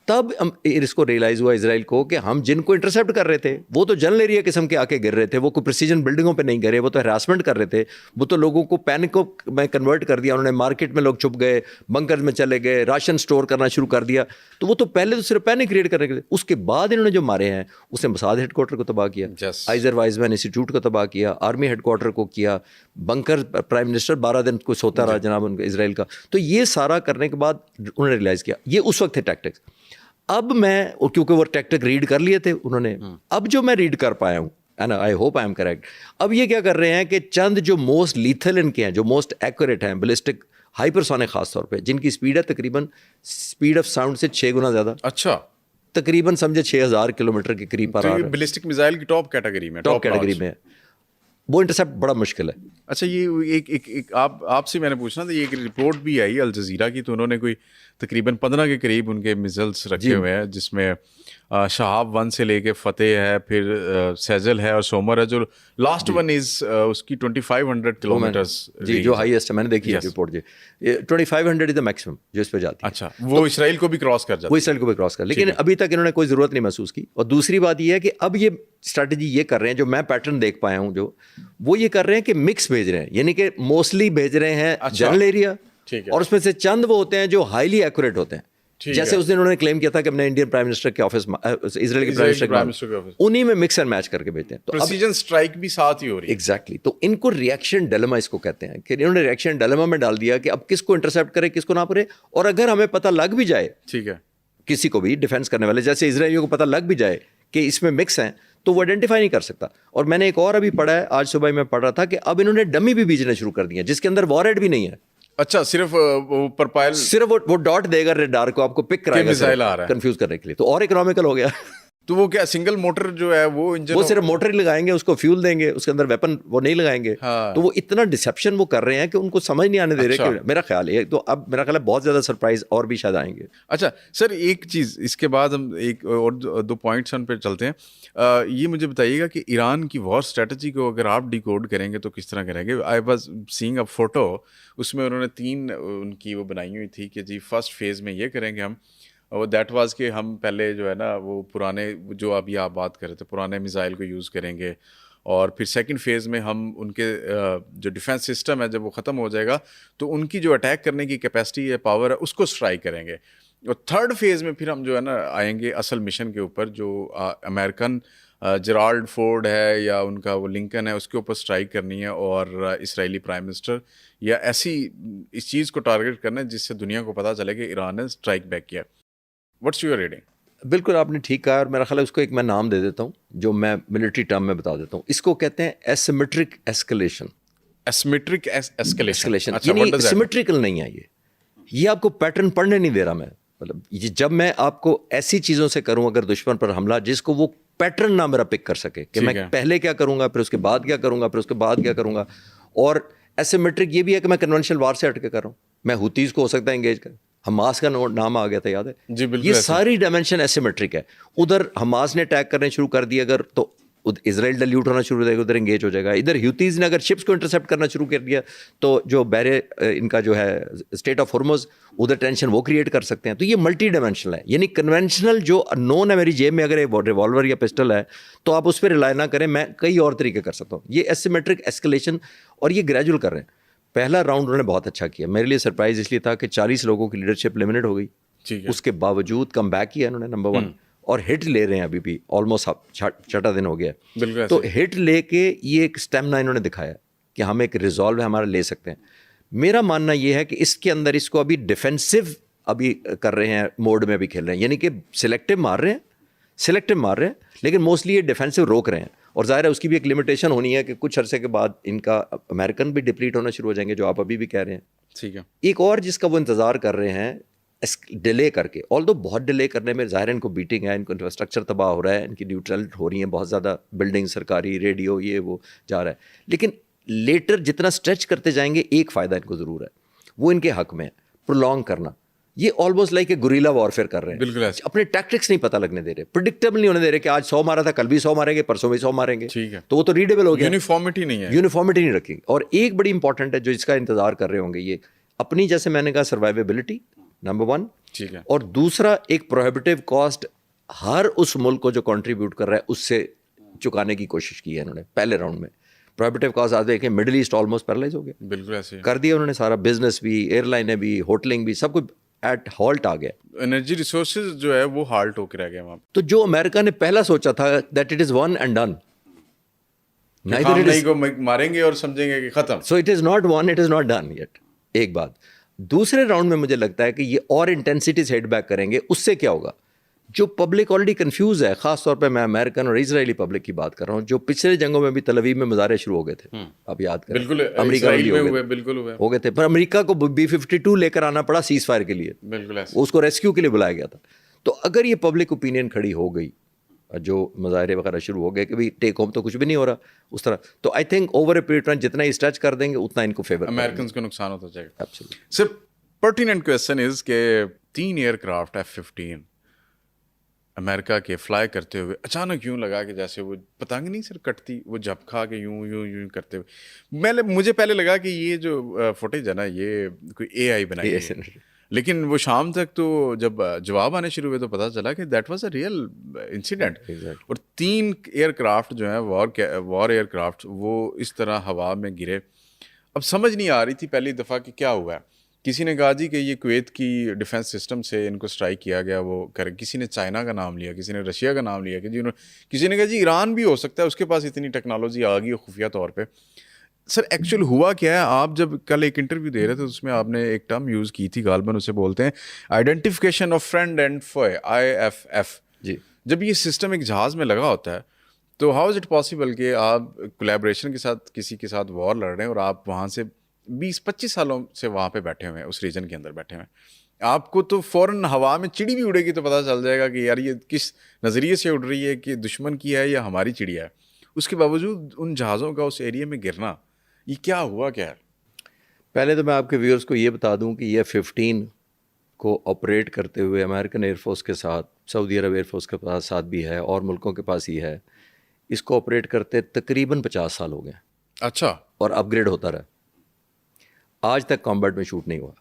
تب اس کو ریئلائز ہوا اسرائیل کو کہ ہم جن کو انٹرسیپٹ کر رہے تھے وہ تو جنرل ایریا قسم کے آ کے گر رہے تھے, وہ کوئی پریسیجن بلڈنگوں پہ نہیں گرے, وہ تو ہراسمنٹ کر رہے تھے, وہ تو لوگوں کو پینک کو میں کنورٹ کر دیا. انہوں نے مارکیٹ میں لوگ چھپ گئے, بنکر میں چلے گئے, راشن سٹور کرنا شروع کر دیا. تو وہ تو پہلے تو صرف پینک کریٹ کرنے کے لیے. اس کے بعد انہوں نے جو مارے ہیں, اس نے موساد ہیڈ کوارٹر کو تباہ کیا, آئزر وائزمین انسٹیٹیوٹ کو تباہ کیا, آرمی ہیڈ کوارٹر کو کیا, بنکر پرائم منسٹر 12 دن کو سوتا رہا جناب ان کا اسرائیل کا. تو یہ سارا کرنے کے بعد انہوں نے ریئلائز کیا, یہ اس وقت تھے ٹیکٹکس. اب میں, کیونکہ وہ ٹیکٹک ریڈ کر لیے تھے انہوں نے, اب جو میں ریڈ کر پایا ہوں, and I hope I am correct, اب یہ کیا کر رہے ہیں کہ چند جو موسٹ لیتھل ان کے ہیں, جو موسٹ ایکوریٹ ہیں, بلسٹک ہائپرسونک خاص طور پہ, جن کی اسپیڈ ہے تقریباً اسپیڈ آف ساؤنڈ سے 6 گنا زیادہ. اچھا, تقریباً سمجھے 6000 کلومیٹر کے قریب پر آ رہا ہے. بلسٹک میزائل کی ٹاپ کیٹیگری میں وہ انٹرسیپٹ بڑا مشکل ہے. اچھا, یہ ایک آپ سے میں نے پوچھنا تھا, یہ ایک رپورٹ بھی آئی الجزیرہ کی, تو انہوں نے کوئی تقریباً 15 کے قریب ان کے میزلس رکھے ہوئے ہیں, جس میں شہاب 1 سے لے کے فتح ہے, پھر سیزل ہے اور سومر ہے, جو لاسٹ ون از اس کی 2500 کلومیٹرز, جی جو ہائیسٹ ہے, میں نے دیکھی ہے report. G 2500 is the maximum جو اس پہ جاتی ہے. اچھا, وہ اسرائیل کو بھی کراس کر جاتا ہے. وہ اسرائیل کو بھی کراس کر, لیکن ابھی تک انہوں نے کوئی ضرورت نہیں محسوس کی. اور دوسری بات یہ ہے کہ اب یہ اسٹریٹجی یہ کر رہے ہیں, جو میں پیٹرن دیکھ پایا ہوں, جو وہ یہ کر رہے ہیں کہ مکس بھیج رہے ہیں, یعنی کہ موسٹلی بھیج رہے ہیں جنرل ایریا, اور اس میں سے چند وہ ہوتے ہیں جو ہائیلی ایکوریٹ ہوتے ہیں. جیسے اس دن انہوں نے کلیم کیا تھا کہ ہم نے انڈین پرائم منسٹر کے آفس, اسرائیل کے پرائم منسٹر کے آفس, انہی میں مکس اینڈ میچ کر کے بھیجتے ہیں. تو پریسیجن اسٹرائک بھی ساتھ ہی ہو رہی ہے. ایگزیکٹلی, تو ان کو ریئیکشن ڈیلیما اس کو کہتے ہیں, کہ انہوں نے ریئیکشن ڈیلیما میں ڈال دیا کہ اب کس کو انٹرسیپٹ کرے, کس کو نہ کرے. اور اگر ہمیں پتہ لگ بھی جائے, ٹھیک ہے, کسی کو بھی ڈیفینس کرنے والے, جیسے اسرائیلیوں کو پتہ لگ بھی جائے کہ اس میں مکس ہیں, تو وہ آئیڈینٹیفائی نہیں کر سکتا. اور میں نے ایک اور ابھی پڑھا ہے, آج صبح میں پڑھ رہا تھا کہ اب انہوں نے ڈمی بھی بیچنا شروع کر دیا, جس کے اندر وارہیڈ بھی نہیں ہے. اچھا, صرف پرپائل, صرف وہ ڈاٹ دے گا ریڈار کو, آپ کو پک کرائے گا کنفیوز کرنے کے لیے, تو اور اکنامیکل ہو گیا. تو وہ کیا سنگل موٹر جو ہے وہ انجن, وہ صرف موٹر ہی لگائیں گے, اس کو فیول دیں گے, اس کے اندر ویپن وہ نہیں لگائیں گے. تو وہ اتنا ڈسیپشن وہ کر رہے ہیں کہ ان کو سمجھ نہیں آنے دے رہے, کہ میرا خیال ہے. تو اب میرا خیال ہے بہت زیادہ سرپرائز اور بھی شاید آئیں گے. اچھا سر, ایک چیز اس کے بعد ہم ایک اور 2 پوائنٹس ان پہ چلتے ہیں. یہ مجھے بتائیے گا کہ ایران کی وار اسٹریٹجی کو اگر آپ ڈیکوڈ کریں گے تو کس طرح کریں گے. I was saying a photo, اس میں انہوں نے 3 ان کی وہ بنائی ہوئی تھی کہ جی فرسٹ فیز میں یہ کریں گے ہم, وہ دیٹ واز کہ ہم پہلے جو ہے نا وہ پرانے, جو ابھی آپ بات کر رہے تھے, پرانے میزائل کو یوز کریں گے, اور پھر سیکنڈ فیز میں ہم ان کے جو ڈیفینس سسٹم ہے جب وہ ختم ہو جائے گا تو ان کی جو اٹیک کرنے کی کیپیسٹی ہے پاور ہے اس کو اسٹرائک کریں گے. اور تھرڈ فیز میں پھر ہم جو ہے نا آئیں گے اصل مشن کے اوپر جو امریکن جرالڈ فورڈ ہے یا ان کا وہ لنکن ہے اس کے اوپر اسٹرائک کرنی ہے اور اسرائیلی پرائم منسٹر یا ایسی اس چیز کو ٹارگیٹ کرنا ہے جس سے دنیا کو پتہ چلے کہ ایران نے اسٹرائک بیک کیا. What's your reading? بالکل آپ نے ٹھیک کہا, اور میرا خیال ہے اس کو ایک میں نام دے دیتا ہوں جو میں ملٹری ٹرم میں بتا دیتا ہوں. اس کو کہتے ہیں ایسیمیٹرک ایسکلیشن. Asymmetric escalation. یعنی سیمیٹریکل نہیں ہے یہ آپ کو پیٹرن پڑھنے نہیں دے رہا. میں مطلب جب میں آپ کو ایسی چیزوں سے کروں اگر دشمن پر حملہ جس کو وہ پیٹرن نہ میرا پک کر سکے کہ میں پہلے کیا کروں گا پھر اس کے بعد کیا کروں گا پھر اس کے بعد کیا کروں گا. اور ایسیمیٹرک یہ بھی ہے کہ میں کنونشنل وار سے ہٹ کے کر رہا ہوں. میں ہوتیز کو ہو سکتا ہے انگیج کر, حماس کا نام آ گیا تھا یاد ہے جی بالکل. یہ ساری ڈائمینشن ایسیمیٹرک ہے. ادھر حماس نے اٹیک کرنے شروع کر دیے اگر تو اسرائیل ڈیلیوٹ ہونا شروع ہو جائے گا, ادھر انگیج ہو جائے گا. ادھر ہیوتیز نے اگر شپس کو انٹرسیپٹ کرنا شروع کر دیا تو جو ان کا جو ہے اسٹیٹ آف ہرمز ادھر ٹینشن وہ کریٹ کر سکتے ہیں. تو یہ ملٹی ڈائمینشنل ہے. یعنی کنونشنل جو نون ہے میری جیب میں اگر ریوالور یا پسٹل ہے تو آپ اس پہ ریلائی نہ کریں, میں کئی اور طریقے کر سکتا ہوں. یہ ایسیمیٹرک ایسکلیشن اور یہ گریجول کر رہے ہیں. پہلا راؤنڈ انہوں نے بہت اچھا کیا. میرے لیے سرپرائز اس لیے تھا کہ 40 لوگوں کی لیڈرشپ لیمنیٹ ہو گئی. اس کے باوجود کم بیک کیا انہوں نے نمبر 1, اور ہٹ لے رہے ہیں ابھی بھی آلموسٹ چھٹا دن ہو گیا. تو ہٹ لے کے یہ ایک اسٹیمنا انہوں نے دکھایا کہ ہم ایک ریزالو ہے ہمارا لے سکتے ہیں. میرا ماننا یہ ہے کہ اس کے اندر اس کو ابھی ڈیفینسو ابھی کر رہے ہیں موڈ میں ابھی کھیل رہے ہیں. یعنی کہ سلیکٹو مار رہے ہیں لیکن موسٹلی یہ ڈیفینسو روک رہے ہیں. اور ظاہر ہے اس کی بھی ایک لمیٹیشن ہونی ہے کہ کچھ عرصے کے بعد ان کا امریکن بھی ڈپلیٹ ہونا شروع ہو جائیں گے جو آپ ابھی بھی کہہ رہے ہیں. ٹھیک ہے. ایک اور جس کا وہ انتظار کر رہے ہیں ڈیلے کر کے, آل دو بہت ڈیلے کرنے میں ظاہر ہے ان کو بیٹنگ ہے, ان کو انفراسٹرکچر تباہ ہو رہا ہے, ان کی نیوٹرل ہو رہی ہیں بہت زیادہ بلڈنگ سرکاری ریڈیو یہ وہ جا رہا ہے. لیکن لیٹر جتنا اسٹریچ کرتے جائیں گے ایک فائدہ ان کو ضرور ہے, وہ ان کے حق میں ہے پرولونگ کرنا. یہ آلموسٹ لائک کہ گوریلا وارفیئر کر رہے ہیں. بالکل اپنے ٹیکٹکس نہیں پتہ لگنے دے رہے, پریڈکٹیبل نہیں ہونے دے رہے کہ آج 100 مارا تھا کل بھی 100 ماریں گے پرسوں بھی 100 ماریں گے. ٹھیک ہے. تو وہ تو ریڈیبل ہو گیا. یونیفارمٹی نہیں ہے, یونیفارمٹی نہیں رکھی. اور ایک بڑی امپورٹنٹ ہے جو اس کا انتظار کر رہے ہوں گے, یہ اپنی جیسے میں نے کہا سروائیویبلٹی نمبر 1. ٹھیک ہے. اور دوسرا ایک پروہیبٹیو کاسٹ ہر اس ملک کو جو کنٹریبیوٹ کر رہا ہے اس سے چکانے کی کوشش کی ہے انہوں نے پہلے راؤنڈ میں. پروہیبٹیو کاسٹ آج دیکھیں مڈل ایسٹ آلموسٹ پیرالائز ہو گیا. بالکل ایسے کر دیا انہوں نے سارا, بزنس بھی, ایئر لائنیں بھی, ہوٹلنگ بھی, سب کچھ ایٹ ہالٹ آ گیا. انرجی ریسورسز جو ہے وہ ہالٹ ہو کے رہ گئے وہاں. تو جو امریکہ نے پہلا سوچا تھا that it is one and done, نہیں کو ماریں گے اور سمجھیں گے کہ ختم. So it is not one, it is not done yet. ایک بات. دوسرے راؤنڈ میں مجھے لگتا ہے کہ یہ اور انٹینسٹی سے ہیڈ بیک کریں گے. اس سے کیا ہوگا, جو پبلک آلریڈی کنفیوز ہے, خاص طور پہ میں امریکن اور اسرائیلی پبلک کی بات کر رہا ہوں, جو پچھلے جنگوں میں بھی تل ابیب میں مظاہرے شروع ہو گئے تھے, آپ یاد کریں. بالکل امریکہ بالکل ہو گئے تھے, پر امریکہ کو B-52 لے کر آنا پڑا سیز فائر کے لیے. بالکل اس کو ریسکیو کے لیے بلایا گیا تھا. تو اگر یہ پبلک اوپینین کھڑی ہو گئی, جو مظاہرے وغیرہ شروع ہو گئے کہ بھائی ٹیک ہوم تو کچھ بھی نہیں ہو رہا اس طرح, تو I think over a period time جتنا ہی اسٹریچ کر دیں گے اتنا ان کو فیور, امریکنز کو نقصان ہوتا جائے گا. ایبسولوٹلی. سر پرٹیننٹ کویسچن از کہ 3 ایئر کرافٹ F-15 امریکہ کے فلائی کرتے ہوئے اچانک یوں لگا کہ جیسے وہ پتنگ نہیں سر کٹتی, وہ جھپ کھا کے یوں کرتے ہوئے. مجھے پہلے لگا کہ یہ جو فوٹیج ہے نا یہ کوئی AI بنائی ہے, لیکن وہ شام تک تو جب جواب آنے شروع ہوئے تو پتہ چلا کہ that was a real incident. اور 3 ایئر کرافٹ جو ہیں وار ایئر کرافٹ وہ اس طرح ہوا میں گرے. اب سمجھ نہیں آ رہی تھی پہلی دفعہ کہ کیا ہوا ہے. کسی نے کہا جی کہ یہ کویت کی ڈیفینس سسٹم سے ان کو اسٹرائک کیا گیا, وہ کرے. کسی نے چائنا کا نام لیا, کسی نے رشیا کا نام لیا, کہ جی کسی نے کہا جی ایران بھی ہو سکتا ہے, اس کے پاس اتنی ٹیکنالوجی آ گئی خفیہ طور پہ. سر ایکچوئل ہوا کیا ہے؟ آپ جب کل ایک انٹرویو دے رہے تھے اس میں آپ نے ایک ٹرم یوز کی تھی, غالباً اسے بولتے ہیں identification of friend and foe, IFF. جی. جب یہ سسٹم ایک جہاز میں لگا ہوتا ہے تو ہاؤ از اٹ پاسبل کہ آپ کولیبریشن کے ساتھ کسی کے ساتھ وار لڑ رہے ہیں اور آپ وہاں سے 20-25 سالوں سے وہاں پہ بیٹھے ہوئے ہیں, اس ریجن کے اندر بیٹھے ہوئے ہیں. آپ کو تو فوراً ہوا میں چڑی بھی اڑے گی تو پتہ چل جائے گا کہ یار یہ کس نظریے سے اڑ رہی ہے, کہ دشمن کی ہے یا ہماری چڑیا ہے. اس کے باوجود ان جہازوں کا اس ایریا میں گرنا, یہ کیا ہوا کیا ہے؟ پہلے تو میں آپ کے ویورز کو یہ بتا دوں کہ یہ F-15 کو آپریٹ کرتے ہوئے امریکن ایئر فورس کے ساتھ, سعودی عرب ایئر فورس کے ساتھ بھی ہے اور ملکوں کے پاس ہی ہے, اس کو آپریٹ کرتے تقریباً 50 سال ہو گئے. اچھا. اور اپ گریڈ ہوتا رہا. آج تک کمبیٹ میں شوٹ نہیں ہوا,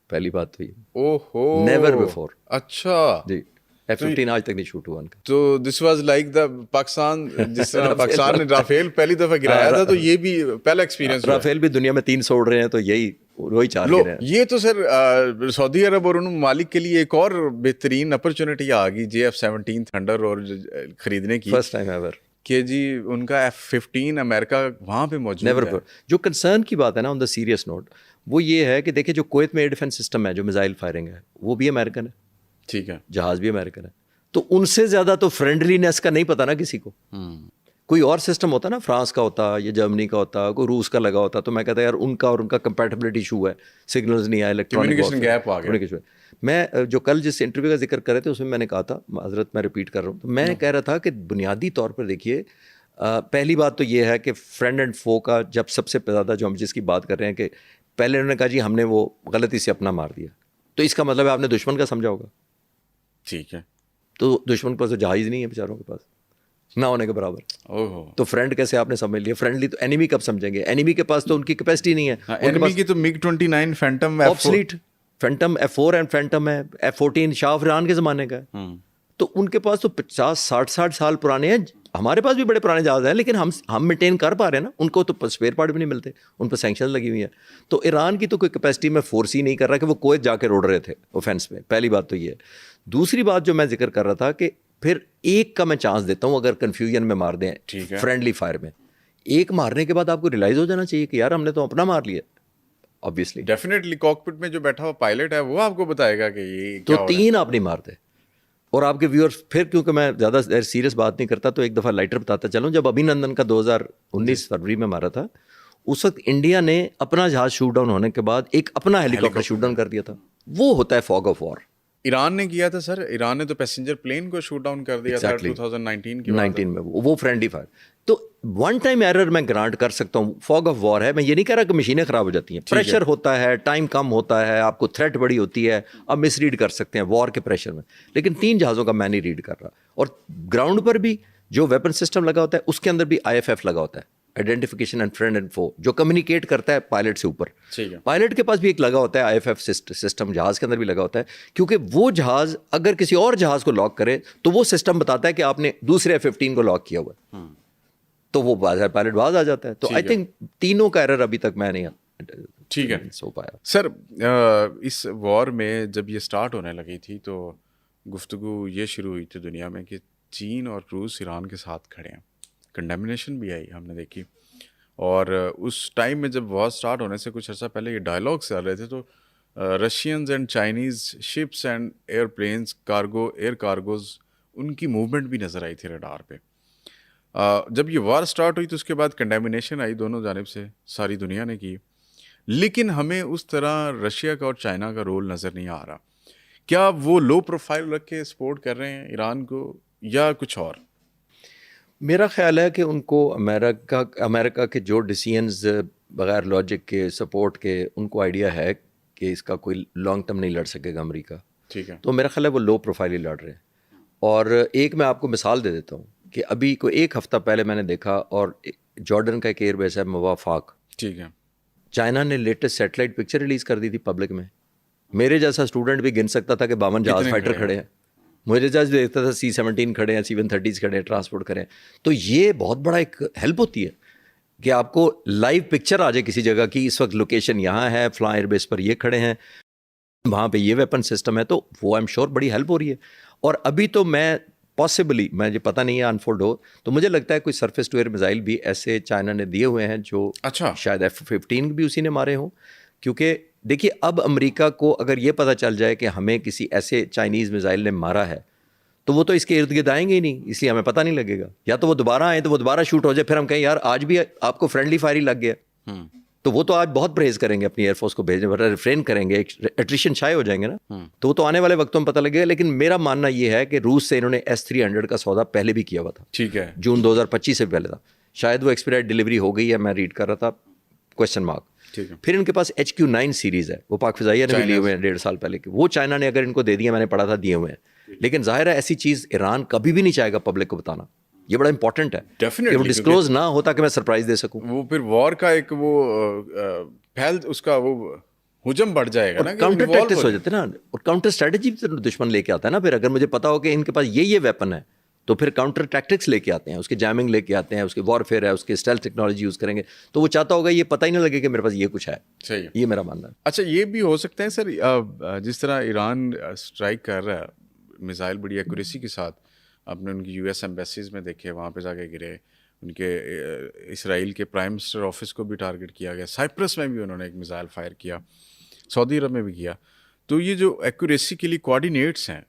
پہلی بات تو یہ. اوہو, نیور بفور. اچھا جی. F-15 آج تک نہیں شوٹ ہوا ان کا. تو this was like the Pakistan, جس طرح پاکستان نے رافیل پہلی دفعہ گرایا تھا, تو یہ بھی پہلا ایکسپیرینس. رافیل بھی دنیا میں 300 اڑ رہے ہیں, تو وہی 4 گرے ہیں. یہ تو سر سعودی عرب اور ان ممالک کے لیے ایک اور بہترین اپرچونٹی آ گئی JF-17 تھنڈر اور خریدنے کی, فرسٹ ٹائم ایور, کہ جی ان کا F-15 امریکہ وہاں پہ موجود ہے. جو کنسرن کی بات ہے نا آن دا سیریس نوٹ, وہ یہ ہے کہ دیکھیں جو کویت میں ایئر ڈیفینس سسٹم ہے, جو میزائل فائرنگ ہے, وہ بھی امریکن ہے. ٹھیک ہے, جہاز بھی امریکن ہے. تو ان سے زیادہ تو فرینڈلینس کا نہیں پتا نا کسی کو. کوئی اور سسٹم ہوتا نا, فرانس کا ہوتا یا جرمنی کا ہوتا, کوئی روس کا لگا ہوتا, تو میں کہتا یار ان کا اور ان کا کمپیٹیبلٹی ایشو ہے, سگنلز نہیں آئے, کمیونیکیشن گیپ آ گیا. میں جو کل جس انٹرویو کا ذکر کر رہے تھے اس میں میں نے کہا تھا, حضرت میں ریپیٹ کر رہا ہوں, تو میں کہہ رہا تھا کہ بنیادی طور پر دیکھیے, پہلی بات تو یہ ہے کہ فرینڈ اینڈ فو کا جب سب سے زیادہ جو ہم جس کی بات کر رہے ہیں کہ پہلے انہوں نے کہا جی ہم نے وہ غلطی سے اپنا مار دیا, تو اس کا مطلب ہے آپ نے دشمن کا سمجھا ہوگا. ٹھیک ہے, تو دشمن کے پاس تو جہاز نہیں ہے بیچاروں کے پاس, نہ ہونے کے برابر. تو فرینڈ کیسے آپ نے سمجھ لیا؟ فرینڈلی تو اینیمی کب سمجھیں گے؟ اینیمی کے پاس تو ان کی کیپیسٹی نہیں ہے. اینیمی کی تو MiG-29 phantom obsolete, phantom F4 and phantom ہے, F-14 شاہ افران کے زمانے کا ہے. تو ان کے پاس تو 50-60 سال پرانے ہیں. ہمارے پاس بھی بڑے پرانے جہاز ہیں, لیکن ہم مینٹین کر پا رہے ہیں نا. ان کو تو اسپیئر پارٹ بھی نہیں ملتے, ان پہ سینکشن لگی ہوئی ہیں. تو ایران کی تو کوئی کیپیسٹی میں فورس ہی نہیں کر رہا کہ وہ کویت جا کے روڑ رہے تھے اوفینس میں. پہلی بات تو یہ ہے. دوسری بات جو میں ذکر کر رہا تھا کہ پھر ایک کا میں چانس دیتا ہوں, اگر کنفیوژن میں مار دیں فرینڈلی فائر میں, ایک مارنے کے بعد آپ کو ریلائز ہو جانا چاہیے کہ یار ہم نے تو اپنا مار لیا. obviously ڈیفینیٹلی کاکپٹ میں جو بیٹھا ہوا پائلٹ ہے وہ آپ کو بتائے گا کہ یہ تو 3 آپ نہیں مارتے. اور آپ کے ویورز پھر, کیونکہ میں زیادہ سیریس بات نہیں کرتا, تو ایک دفعہ لائٹر بتاتا چلوں. جب ابھینندن کا 2019 فروری میں مارا تھا, اس وقت انڈیا نے اپنا جہاز شوٹ ڈاؤن ہونے کے بعد ایک اپنا ہیلی کاپٹر شوٹ ڈاؤن کر دیا تھا. وہ ہوتا ہے فاگ آف وار. ایران نے کیا تھا سر, ایران نے تو پیسنجر پلین کو شوٹ ڈاؤن کر دیا تھا 2019 میں. وہ فرینڈلی فائر. تو ون ٹائم ایرر میں گرانٹ کر سکتا ہوں, فاگ آف وار ہے. میں یہ نہیں کہہ رہا کہ مشینیں خراب ہو جاتی ہیں, پریشر ہوتا ہے, ٹائم کم ہوتا ہے, آپ کو تھریٹ بڑی ہوتی ہے, آپ مس ریڈ کر سکتے ہیں وار کے پریشر میں. لیکن 3 جہازوں کا میں نہیں ریڈ کر رہا. اور گراؤنڈ پر بھی جو ویپن سسٹم لگا ہوتا ہے اس کے اندر بھی IFF لگا ہوتا ہے, آئیڈینٹیفیکیشن اینڈ فرینڈ اینڈ فو, جو کمیونیکیٹ کرتا ہے پائلٹ سے اوپر. پائلٹ کے پاس بھی ایک لگا ہوتا ہے IFF سسٹم, جہاز کے اندر بھی لگا ہوتا ہے, کیونکہ وہ جہاز اگر کسی اور جہاز کو لاک کرے تو وہ سسٹم بتاتا ہے کہ آپ نے دوسرے F-15 کو لاک کیا ہوا ہے, تو وہ پائلٹ باز آ جاتا ہے. تو آئی تھنک تینوں کا ایرر ابھی تک میں نہیں ٹھیک ہے سو پایا. سر اس وار میں جب یہ سٹارٹ ہونے لگی تھی تو گفتگو یہ شروع ہوئی تھی دنیا میں کہ چین اور روس ایران کے ساتھ کھڑے ہیں. کنڈیمنیشن بھی آئی, ہم نے دیکھی. اور اس ٹائم میں جب وار سٹارٹ ہونے سے کچھ عرصہ پہلے یہ ڈائلاگس چل رہے تھے, تو Russians and Chinese ships and airplanes air cargoes کی موومنٹ بھی نظر آئی تھی ریڈار پہ. جب یہ وار سٹارٹ ہوئی تو اس کے بعد کنڈیمنیشن آئی دونوں جانب سے, ساری دنیا نے کی, لیکن ہمیں اس طرح رشیا کا اور چائنا کا رول نظر نہیں آ رہا. کیا وہ لو پروفائل رکھ کے سپورٹ کر رہے ہیں ایران کو یا کچھ اور؟ میرا خیال ہے کہ ان کو امریکہ کے جو ڈیسیژنز بغیر لاجک کے سپورٹ کے, ان کو آئیڈیا ہے کہ اس کا کوئی لانگ ٹرم نہیں لڑ سکے گا امریکہ. ٹھیک ہے. تو میرا خیال ہے وہ لو پروفائل ہی لڑ رہے ہیں. اور ایک میں آپ کو مثال دے دیتا ہوں کہ ابھی کوئی 1 ہفتہ پہلے میں نے دیکھا, اور جارڈن کا ایک ایئر بیس ہے موافاق. ٹھیک ہے. چائنا نے لیٹسٹ سیٹلائٹ پکچر ریلیز کر دی تھی پبلک میں. میرے جیسا اسٹوڈنٹ بھی گن سکتا تھا کہ 52 جہاز فائٹر کھڑے ہیں. مجھے جہاز دیکھتا تھا C-17 کھڑے ہیں, C-130 کھڑے ہیں, ٹرانسپورٹ کریں. تو یہ بہت بڑا ایک ہیلپ ہوتی ہے کہ آپ کو لائیو پکچر آ جائے کسی جگہ کی, اس وقت لوکیشن یہاں ہے, فلاں ایئر بیس پر یہ کھڑے ہیں, وہاں پہ یہ ویپن سسٹم ہے. تو وہ آئی ایم شیور بڑی ہیلپ ہو رہی ہے. اور ابھی تو میں پاسبلی, مجھے پتہ نہیں ہے انفولڈ ہو, تو مجھے لگتا ہے کوئی سرفیس ٹو ایئر میزائل بھی ایسے چائنا نے دیے ہوئے ہیں جو شاید F-15 بھی اسی نے مارے ہوں. کیونکہ دیکھیے اب امریکہ کو اگر یہ پتہ چل جائے کہ ہمیں کسی ایسے چائنیز میزائل نے مارا ہے, تو وہ تو اس کے ارد گرد آئیں گے ہی نہیں, اس لیے ہمیں پتہ نہیں لگے گا. یا تو وہ دوبارہ آئیں تو وہ دوبارہ شوٹ ہو جائے, پھر ہم کہیں یار آج بھی آپ کو فرینڈلی فائر ہی لگ گیا. تو وہ تو آج بہت پریز کریں گے اپنی ایئر فورس کو بھیجنے پر, ریفرین کریں گے, ایٹریشن شائع ہو جائیں گے نا. تو وہ تو آنے والے وقتوں میں پتہ لگے گا. لیکن میرا ماننا یہ ہے کہ روس سے انہوں نے S-300 کا سودا پہلے بھی کیا ہوا تھا. ٹھیک ہے. جون 2025 سے پہلے تھا. شاید وہ ایکسپیرائٹ ڈلیوری ہو گئی ہے, میں ریڈ کر رہا تھا, کویشچن مارک. پھر ان کے پاس HQ-9 سیریز ہے, وہ پاک فضائیہ نے بھی لیے ہوئے ہیں 1.5 سال پہلے کے. وہ چائنا نے اگر ان کو دے دیا, میں نے پڑھا تھا دیے ہوئے ہیں. لیکن ظاہر ہے ایسی چیز ایران کبھی بھی نہیں چاہے گا پبلک کو بتانا. یہ بڑا امپورٹنٹ ہے کہ وہ ڈسکلوز نہ ہوتا کہ میں سرپرائز دے سکوں. وہ پھر وار کا ایک وہ پھیل اس کا وہ ہجم بڑھ جائے گا نا, کاؤنٹر ٹیکٹکس ہو جاتے ہیں نا, اور کاؤنٹر اسٹریٹجی بھی دشمن لے کے آتا ہے نا. پھر اگر مجھے پتا ہو کہ ان کے پاس یہ ویپن ہے تو پھر کاؤنٹر ٹیکٹکس لے کے آتے ہیں, اس کی جیمنگ لے کے آتے ہیں, اس کی وار فیئر ہے, اس کی اسٹیلتھ ٹیکنالوجی یوز کریں گے. تو وہ چاہتا ہوگا یہ پتہ ہی نہ لگے کہ میرے پاس یہ کچھ ہے. صحیح ہے, یہ میرا ماننا ہے. اچھا یہ بھی ہو سکتا ہے سر, جس طرح ایران اسٹرائک کر رہا ہے میزائل بڑی ایکوریسی کے ساتھ, آپ نے ان کی یو ایس ایمبیسیز میں دیکھے, وہاں پہ جا کے گرے, ان کے اسرائیل کے پرائم منسٹر آفس کو بھی ٹارگٹ کیا گیا, سائپرس میں بھی انہوں نے ایک میزائل فائر کیا, سعودی عرب میں بھی کیا. تو یہ جو ایکوریسی کے لیے کوآرڈینیٹس ہیں,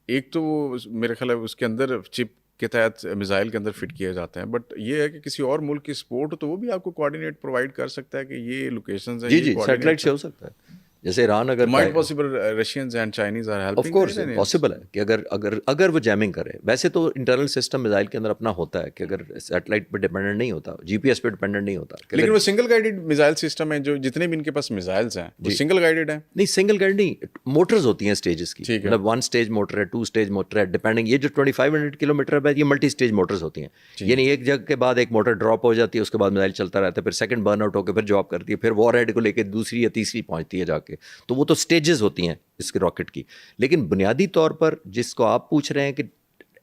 ایک تو وہ میرے خیال ہے اس کے اندر چپ کے تحت میزائل کے اندر فٹ کیے جاتے ہیں, بٹ یہ ہے کہ کسی اور ملک کی سپورٹ تو وہ بھی آپ کو کوآرڈینیٹ پرووائڈ کر سکتا ہے کہ یہ لوکیشنز ہیں. جی سیٹلائٹ سے ہو سکتا ہے, جیسے ایران اگر might possible Russians and Chinese are helping. Of course possible ہے کہ اگر وہ جیمنگ کرے. ویسے تو انٹرنل سسٹم میزائل کے اندر اپنا ہوتا ہے کہ اگر سیٹلائٹ پہ ڈیپینڈنٹ نہیں ہوتا, جی پی ایس پہ ڈیپینڈنٹ نہیں ہوتا. لیکن وہ سنگل گائیڈڈ میزائل سسٹم ہے, جو جتنے بھی ان کے پاس میزائلز ہیں وہ سنگل گائیڈڈ ہیں. نہیں سنگل گائیڈ نہیں, موٹرز ہوتی ہیں اسٹیجز کی, مطلب 1 اسٹیج موٹر ہے, 2 اسٹیج موٹر ہے, ڈیپینڈنگ. یہ جو 2500 کلومیٹر ہے یہ ملٹی اسٹیج موٹرز ہوتی ہیں, یعنی ایک جگہ کے بعد ایک موٹر ڈراپ ہو جاتی ہے, اس کے بعد میزائل چلتا رہتا ہے, پھر سیکنڈ برن آؤٹ ہو کے پھر جاب کرتی ہے, پھر وار ہیڈ کو لے کے دوسری یا تیسری پہنچتی ہے جا کے. تو وہ تو اسٹیجز ہوتی ہیں اس کے راکٹ کی. لیکن بنیادی طور پر جس کو آپ پوچھ رہے ہیں کہ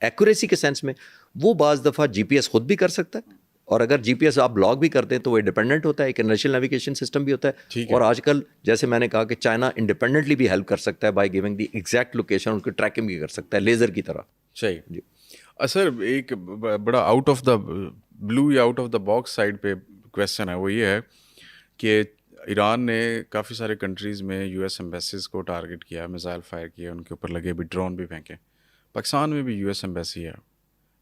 ایکوریسی کے سینس میں, وہ بعض دفعہ جی پی ایس خود بھی کر سکتا ہے, اور اگر جی پی ایس آپ بلاک بھی کرتے ہیں تو وہ ڈیپینڈنٹ ہوتا ہے, ایک انرشیل نیویگیشن سسٹم بھی ہوتا ہے. اور آج کل جیسے میں نے کہا کہ چائنا انڈیپینڈنٹلی بھی ہیلپ کر سکتا ہے by giving the exact location, ان کی ٹریکنگ بھی کر سکتا ہے لیزر کی طرح. صحیح جی. سر ایک بڑا آؤٹ آف دا بلو یا out of the box side پہ کویشچن ہے, وہ یہ ہے کہ ایران نے کافی سارے کنٹریز میں یو ایس ایمبیسیز کو ٹارگٹ کیا, میزائل فائر کیا, ان کے اوپر لگے بھی, ڈرون بھی پھینکے. پاکستان میں بھی یو ایس ایمبیسی ہے,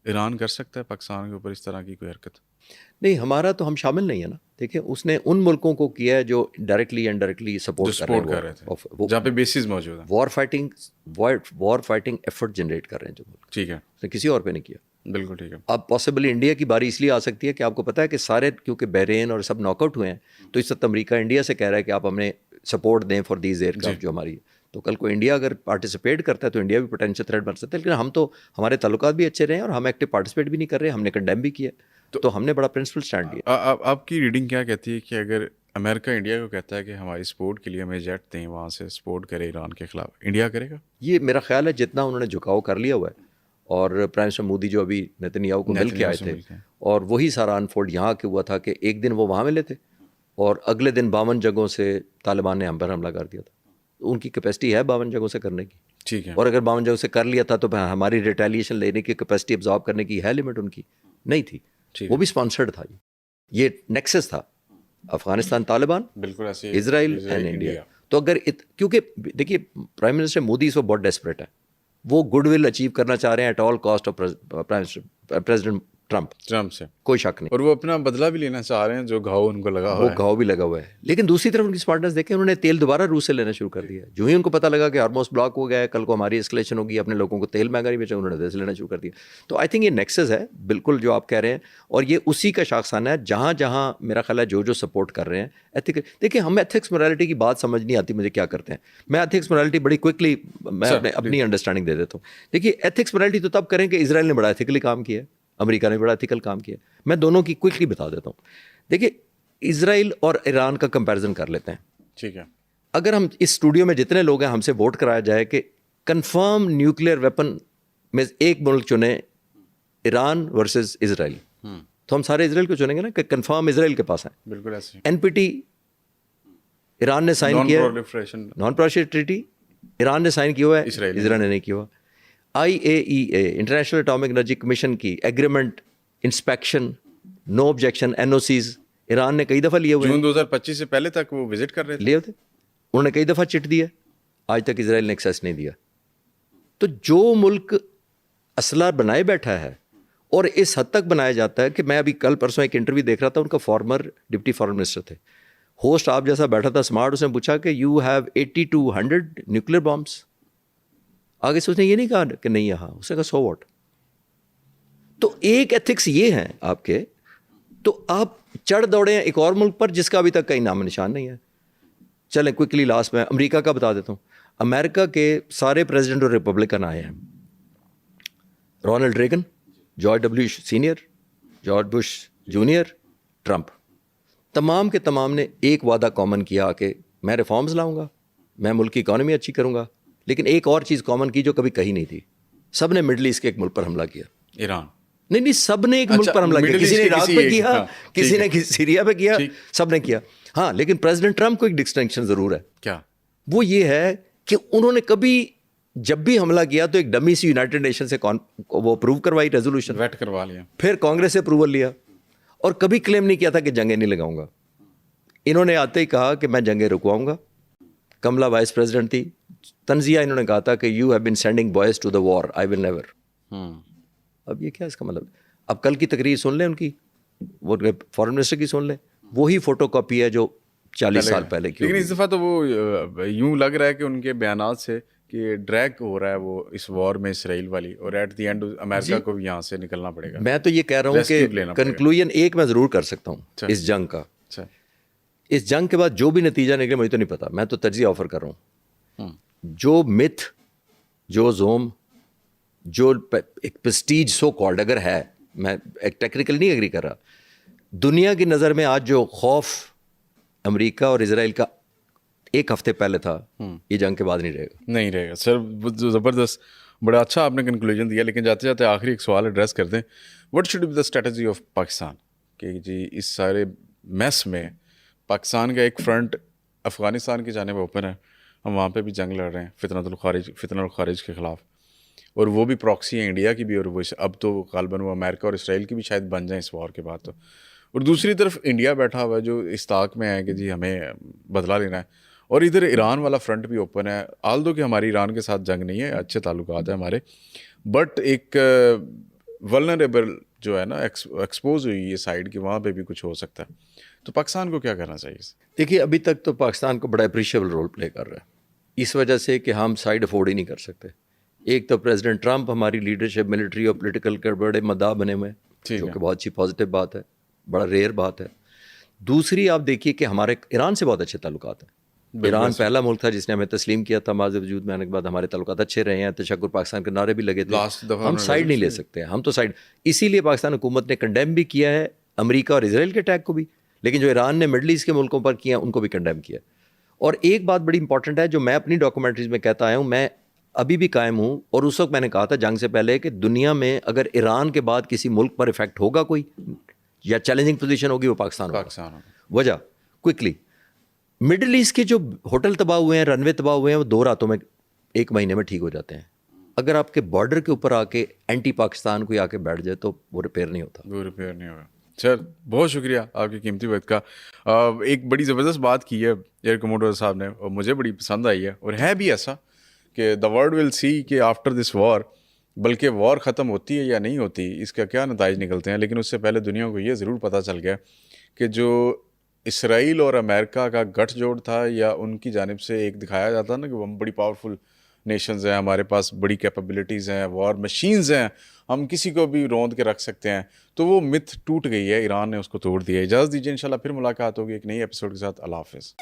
ایران کر سکتا ہے پاکستان کے اوپر اس طرح کی کوئی حرکت؟ نہیں, ہمارا تو ہم شامل نہیں ہے نا. دیکھیں اس نے ان ملکوں کو کیا ہے جو ڈائریکٹلی انڈائریکٹلی سپورٹ کر رہے تھے, جہاں پہ بیسز موجود ہیں, وار فائٹنگ ایفرٹ جنریٹ کر رہے ہیں جو ملک. ٹھیک ہے, اس نے کسی اور پہ نہیں کیا. بالکل ٹھیک ہے. اب پاسبلی انڈیا کی باری اس لیے آ سکتی ہے کہ آپ کو پتا ہے کہ سارے کیونکہ بحرین اور سب ناک آؤٹ ہوئے ہیں, تو اس وقت امریکہ انڈیا سے کہہ رہا ہے کہ آپ ہمیں سپورٹ دیں فار دیز ایئر کرافٹ جو ہماری ہے. تو کل کو انڈیا اگر پارٹیسپیٹ کرتا ہے تو انڈیا بھی پوٹینشیل تھریٹ بن سکتا ہے. لیکن ہم تو ہمارے تعلقات بھی اچھے رہے ہیں اور ہم ایکٹیو پارٹیسپیٹ بھی نہیں کر رہے, ہم نے کنڈیم بھی کیا, تو ہم نے بڑا پرنسپل اسٹینڈ لیا. آپ کی ریڈنگ کیا کہتی ہے کہ اگر امریکہ انڈیا کو کہتا ہے کہ ہماری سپورٹ کے لیے ہمیں جیٹ دیں, وہاں سے سپورٹ کرے ایران کے خلاف, انڈیا کرے گا؟ یہ میرا خیال ہے جتنا انہوں نے جھکاؤ کر لیا ہوا ہے, اور پرائم منسٹر مودی جو ابھی نیتنیاہو کو مل کے آئے تھے, اور وہی سارا انفولڈ یہاں کے ہوا تھا کہ ایک دن وہ وہاں ملے تھے اور اگلے دن 52 جگہوں سے طالبان نے ہم پر حملہ کر دیا تھا. ان کی کیپیسٹی ہے 52 جگہوں سے کرنے کی. ٹھیک ہے. اور اگر 52 جگہوں سے کر لیا تھا تو ہماری ریٹیلیشن لینے کی کیپیسٹی ابزارب کرنے کی ہے لمٹ, ان کی نہیں تھی. وہ بھی اسپانسرڈ تھا, یہ نیکسس تھا افغانستان طالبان, بالکل ایسے اسرائیل اینڈ انڈیا. تو اگر کیونکہ دیکھیے پرائم منسٹر مودی اس وقت بہت ڈیسپریٹ ہے, وہ گڈ ول اچیو کرنا چاہ رہے ہیں at all cost of president Trump سے, کوئی شک نہیں. اور وہ اپنا بدلہ بھی لینا چاہ رہے ہیں جو گھاؤ ان کو لگا ہوا ہے, وہ گھاؤ بھی لگا ہوا ہے. لیکن دوسری طرف ان کی اسمارٹنس دیکھیں, انہوں نے تیل دوبارہ روس سے لینا شروع کر دیا. جو ہی ان کو پتہ لگا کہ ہارموز بلاک ہو گیا ہے, کل کو ہماری اسکلیشن ہوگی, اپنے لوگوں کو تیل مہنگا نہیں بیچا, انہوں نے دیس لینا شروع کر دیا. تو آئی تھنک یہ نیکسس ہے بالکل جو آپ کہہ رہے ہیں, اور یہ اسی کا شاخسانہ ہے جہاں جہاں میرا خیال ہے جو سپورٹ کر رہے ہیں ایتھیکل. دیکھیں ہم ایتھکس مورالٹی کی بات سمجھ نہیں آتی مجھے کیا کرتے ہیں. میں ایتھکس مورالٹی بڑی کوئکلی میں اپنی انڈرسٹینڈنگ دے دیتا ہوں. دیکھیے ایتھکس مورالٹی تو تب کریں کہ اسرائیل نے بڑا ایتھیکلی کام کیا ہے, امریکہ نے بڑا ایتھیکل کام کیا. میں دونوں کی کوئکلی بتا دیتا ہوں. دیکھیے اسرائیل اور ایران کا کمپیریزن کر لیتے ہیں. ٹھیک ہے. اگر ہم اس اسٹوڈیو میں جتنے لوگ ہیں ہم سے ووٹ کرایا جائے کہ کنفرم نیوکلیئر ویپن میں ایک ملک چنے, ایران ورسز اسرائیل, تو ہم سارے اسرائیل کو چنیں گے نا کہ کنفرم اسرائیل کے پاس ہیں. بالکل ایسے. این پی ٹی ایران نے سائن کیا, نان پرولیفریشن ٹریٹی ایران نے سائن کیا ہوا ہے, اسرائیل نے نہیں کیا ہوا. آئی اے ای اے انٹرنیشنل اٹامک انرجی کمیشن کی agreement, inspection, no objection, N او سیز ایران نے کئی دفعہ لیے ہوئے. جون 2025 سے پہلے تک وہ وزٹ کر رہے تھے, لیے ہوتے. انہوں نے کئی دفعہ چٹ دیا, آج تک اسرائیل نے ایکسیس نہیں دیا. تو جو ملک اسلحہ بنائے بیٹھا ہے, اور اس حد تک بنایا جاتا ہے کہ میں ابھی کل پرسوں ایک انٹرویو دیکھ رہا تھا, ان کا فارمر ڈپٹی فارن منسٹر تھے, ہوسٹ آپ جیسا بیٹھا تھا اسمارٹ, اس نے پوچھا کہ you have 80 to 100 nuclear Bombas. آگے سے اس نے یہ نہیں کہا کہ نہیں یہاں, اس نے کہا سو واٹ. تو ایک ایتھکس یہ ہیں آپ کے, تو آپ چڑھ دوڑے ہیں ایک اور ملک پر جس کا ابھی تک کہیں نام نشان نہیں ہے. چلیں کوئکلی لاسٹ میں امریکہ کا بتا دیتا ہوں. امریکہ کے سارے پریزیڈنٹ اور ریپبلکن آئے ہیں, Ronald Reagan, George W senior, George Bush junior, Trump. تمام کے تمام نے ایک وعدہ کامن کیا کہ میں ریفارمز لاؤں گا, میں ملک کی اکانومی اچھی کروں گا. لیکن ایک اور چیز کامن کی جو کبھی کہی نہیں تھی, سب نے مڈل ایسٹ کے ایک ملک پر حملہ کیا. ایران نہیں, سب نے ایک ملک پر حملہ کیا. کسی نے عراق پہ کیا, کسی نے سیریا پہ کیا, سب نے کیا. ہاں, لیکن پریزیڈنٹ ٹرمپ کو ایک ڈسٹنکشن ضرور ہے. کیا؟ وہ یہ ہے کہ انہوں نے کبھی جب بھی حملہ کیا تو ایک ڈمی سی یونائٹڈ نیشن سے وہ اپروو کروائی ریزولوشن, ویٹ کروا لیا, پھر کانگریس سے اپروول لیا, اور کبھی کلیم نہیں کیا تھا کہ جنگیں نہیں لگاؤں گا. انہوں نے آتے ہی کہا کہ میں جنگیں رکواؤں گا. کملا وائس پریزیڈنٹ تھی, تنزیہ انہوں نے کہا تھا کہ you have been sending boys to the war, I will never. اب یہ کیا اس کا مطلب؟ اب کل کی تقریر سن لیں ان کی, وہ فارن منسٹر کی سن لیں, وہی فوٹو کاپی ہے جو 40 سال پہلے کی. لیکن اس دفعہ تو وہ یوں لگ رہا ہے کہ ان کے بیانات سے کہ ڈریگ ہو رہا ہے وہ اس وار میں اسرائیل والی, اور ایٹ دی اینڈ امریکہ کو بھی یہاں سے نکلنا پڑے گا. میں تو یہ کہہ رہا ہوں کہ کنکلوژن ایک میں ضرور کر سکتا ہوں اس جنگ کا. اس جنگ کے بعد جو بھی نتیجہ نکلے مجھے تو نہیں پتا, میں تو تجزیہ آفر کر رہا ہوں. جو متھ, جو زوم, جو ایک پریسٹیج سو کالڈ اگر ہے, میں ایک ٹیکنیکل نہیں ایگری کر رہا, دنیا کی نظر میں آج جو خوف امریکہ اور اسرائیل کا ایک ہفتے پہلے تھا, یہ جنگ کے بعد نہیں رہے گا. نہیں رہے گا سر, زبردست, بڑا اچھا آپ نے کنکلوژن دیا. لیکن جاتے جاتے آخری ایک سوال ایڈریس کر دیں, what should be the strategy of Pakistan, کہ جی اس سارے میس میں پاکستان کا ایک فرنٹ افغانستان کی جانب اوپن ہے, ہم وہاں پہ بھی جنگ لڑ رہے ہیں فتنہ الخارج کے خلاف, اور وہ بھی پراکسی ہیں انڈیا کی بھی, اور وہ اب تو غالباً وہ امریکہ اور اسرائیل کی بھی شاید بن جائیں اس وار کے بعد تو. اور دوسری طرف انڈیا بیٹھا ہوا ہے جو اس طاق میں ہے کہ جی ہمیں بدلہ لینا ہے, اور ادھر ایران والا فرنٹ بھی اوپن ہے. آلدو کہ ہماری ایران کے ساتھ جنگ نہیں ہے, اچھے تعلقات ہیں ہمارے, بٹ ایک ولنریبل جو ہے نا ایکسپوز ہوئی یہ سائڈ, کہ وہاں پہ بھی کچھ ہو سکتا ہے. تو پاکستان کو کیا کرنا چاہیے؟ دیکھیے, ابھی تک تو پاکستان کو بڑا اپریشیبل رول پلے کر رہا ہے, اس وجہ سے کہ ہم سائڈ افورڈ ہی نہیں کر سکتے. ایک تو پریزیڈنٹ ٹرمپ ہماری لیڈرشپ ملٹری اور پولیٹیکل کے بڑے مداح بنے ہوئے ہیں, جو کہ بہت اچھی پازیٹیو بات ہے, بڑا ریئر بات ہے. دوسری آپ دیکھیے کہ ہمارے ایران سے بہت اچھے تعلقات ہیں. ایران پہلا ملک تھا جس نے ہمیں تسلیم کیا تھا, معاذ وجود میں آنے کے بعد ہمارے تعلقات اچھے رہے ہیں, تشکر پاکستان کے نعرے بھی لگے تھے. ہم سائڈ نہیں لے سکتے, ہم تو سائڈ, اسی لیے پاکستان حکومت نے کنڈیم بھی کیا ہے امریکہ اور اسرائیل کے اٹیک کو بھی, لیکن جو ایران نے مڈل ایسٹ کے ملکوں پر کیا ان کو بھی کنڈیم کیا. اور ایک بات بڑی امپورٹنٹ ہے جو میں اپنی ڈاکومنٹریز میں کہتا آیا ہوں, میں ابھی بھی قائم ہوں, اور اس وقت میں نے کہا تھا جنگ سے پہلے کہ دنیا میں اگر ایران کے بعد کسی ملک پر افیکٹ ہوگا کوئی یا چیلنجنگ پوزیشن ہوگی وہ پاکستان ہوگا. وجہ کوئکلی, مڈل ایسٹ کے جو ہوٹل تباہ ہوئے ہیں, رن وے تباہ ہوئے ہیں, وہ 2 راتوں میں 1 مہینے میں ٹھیک ہو جاتے ہیں. اگر آپ کے بارڈر کے اوپر آ کے اینٹی پاکستان کوئی آ کے بیٹھ جائے تو وہ ریپیئر نہیں ہوتا. وہ ریپیئر نہیں ہوگا. سر بہت شکریہ آپ کی قیمتی وقت کا. ایک بڑی زبردست بات کی ہے ایئر کموڈور صاحب نے, اور مجھے بڑی پسند آئی ہے, اور ہے بھی ایسا کہ دا ورلڈ ول سی کہ آفٹر دس وار, بلکہ وار ختم ہوتی ہے یا نہیں ہوتی اس کا کیا نتائج نکلتے ہیں, لیکن اس سے پہلے دنیا کو یہ ضرور پتہ چل گیا کہ جو اسرائیل اور امریکہ کا گٹھ جوڑ تھا, یا ان کی جانب سے ایک دکھایا جاتا نا کہ وہ ہم بڑی پاورفل نیشنز ہیں, ہمارے پاس بڑی کیپیبلٹیز ہیں, وار مشینز ہیں, ہم کسی کو بھی روند کے رکھ سکتے ہیں, تو وہ متھ ٹوٹ گئی ہے, ایران نے اس کو توڑ دیا ہے. اجازت دیجیے, انشاءاللہ پھر ملاقات ہوگی ایک نئی ایپیسوڈ کے ساتھ. اللہ حافظ.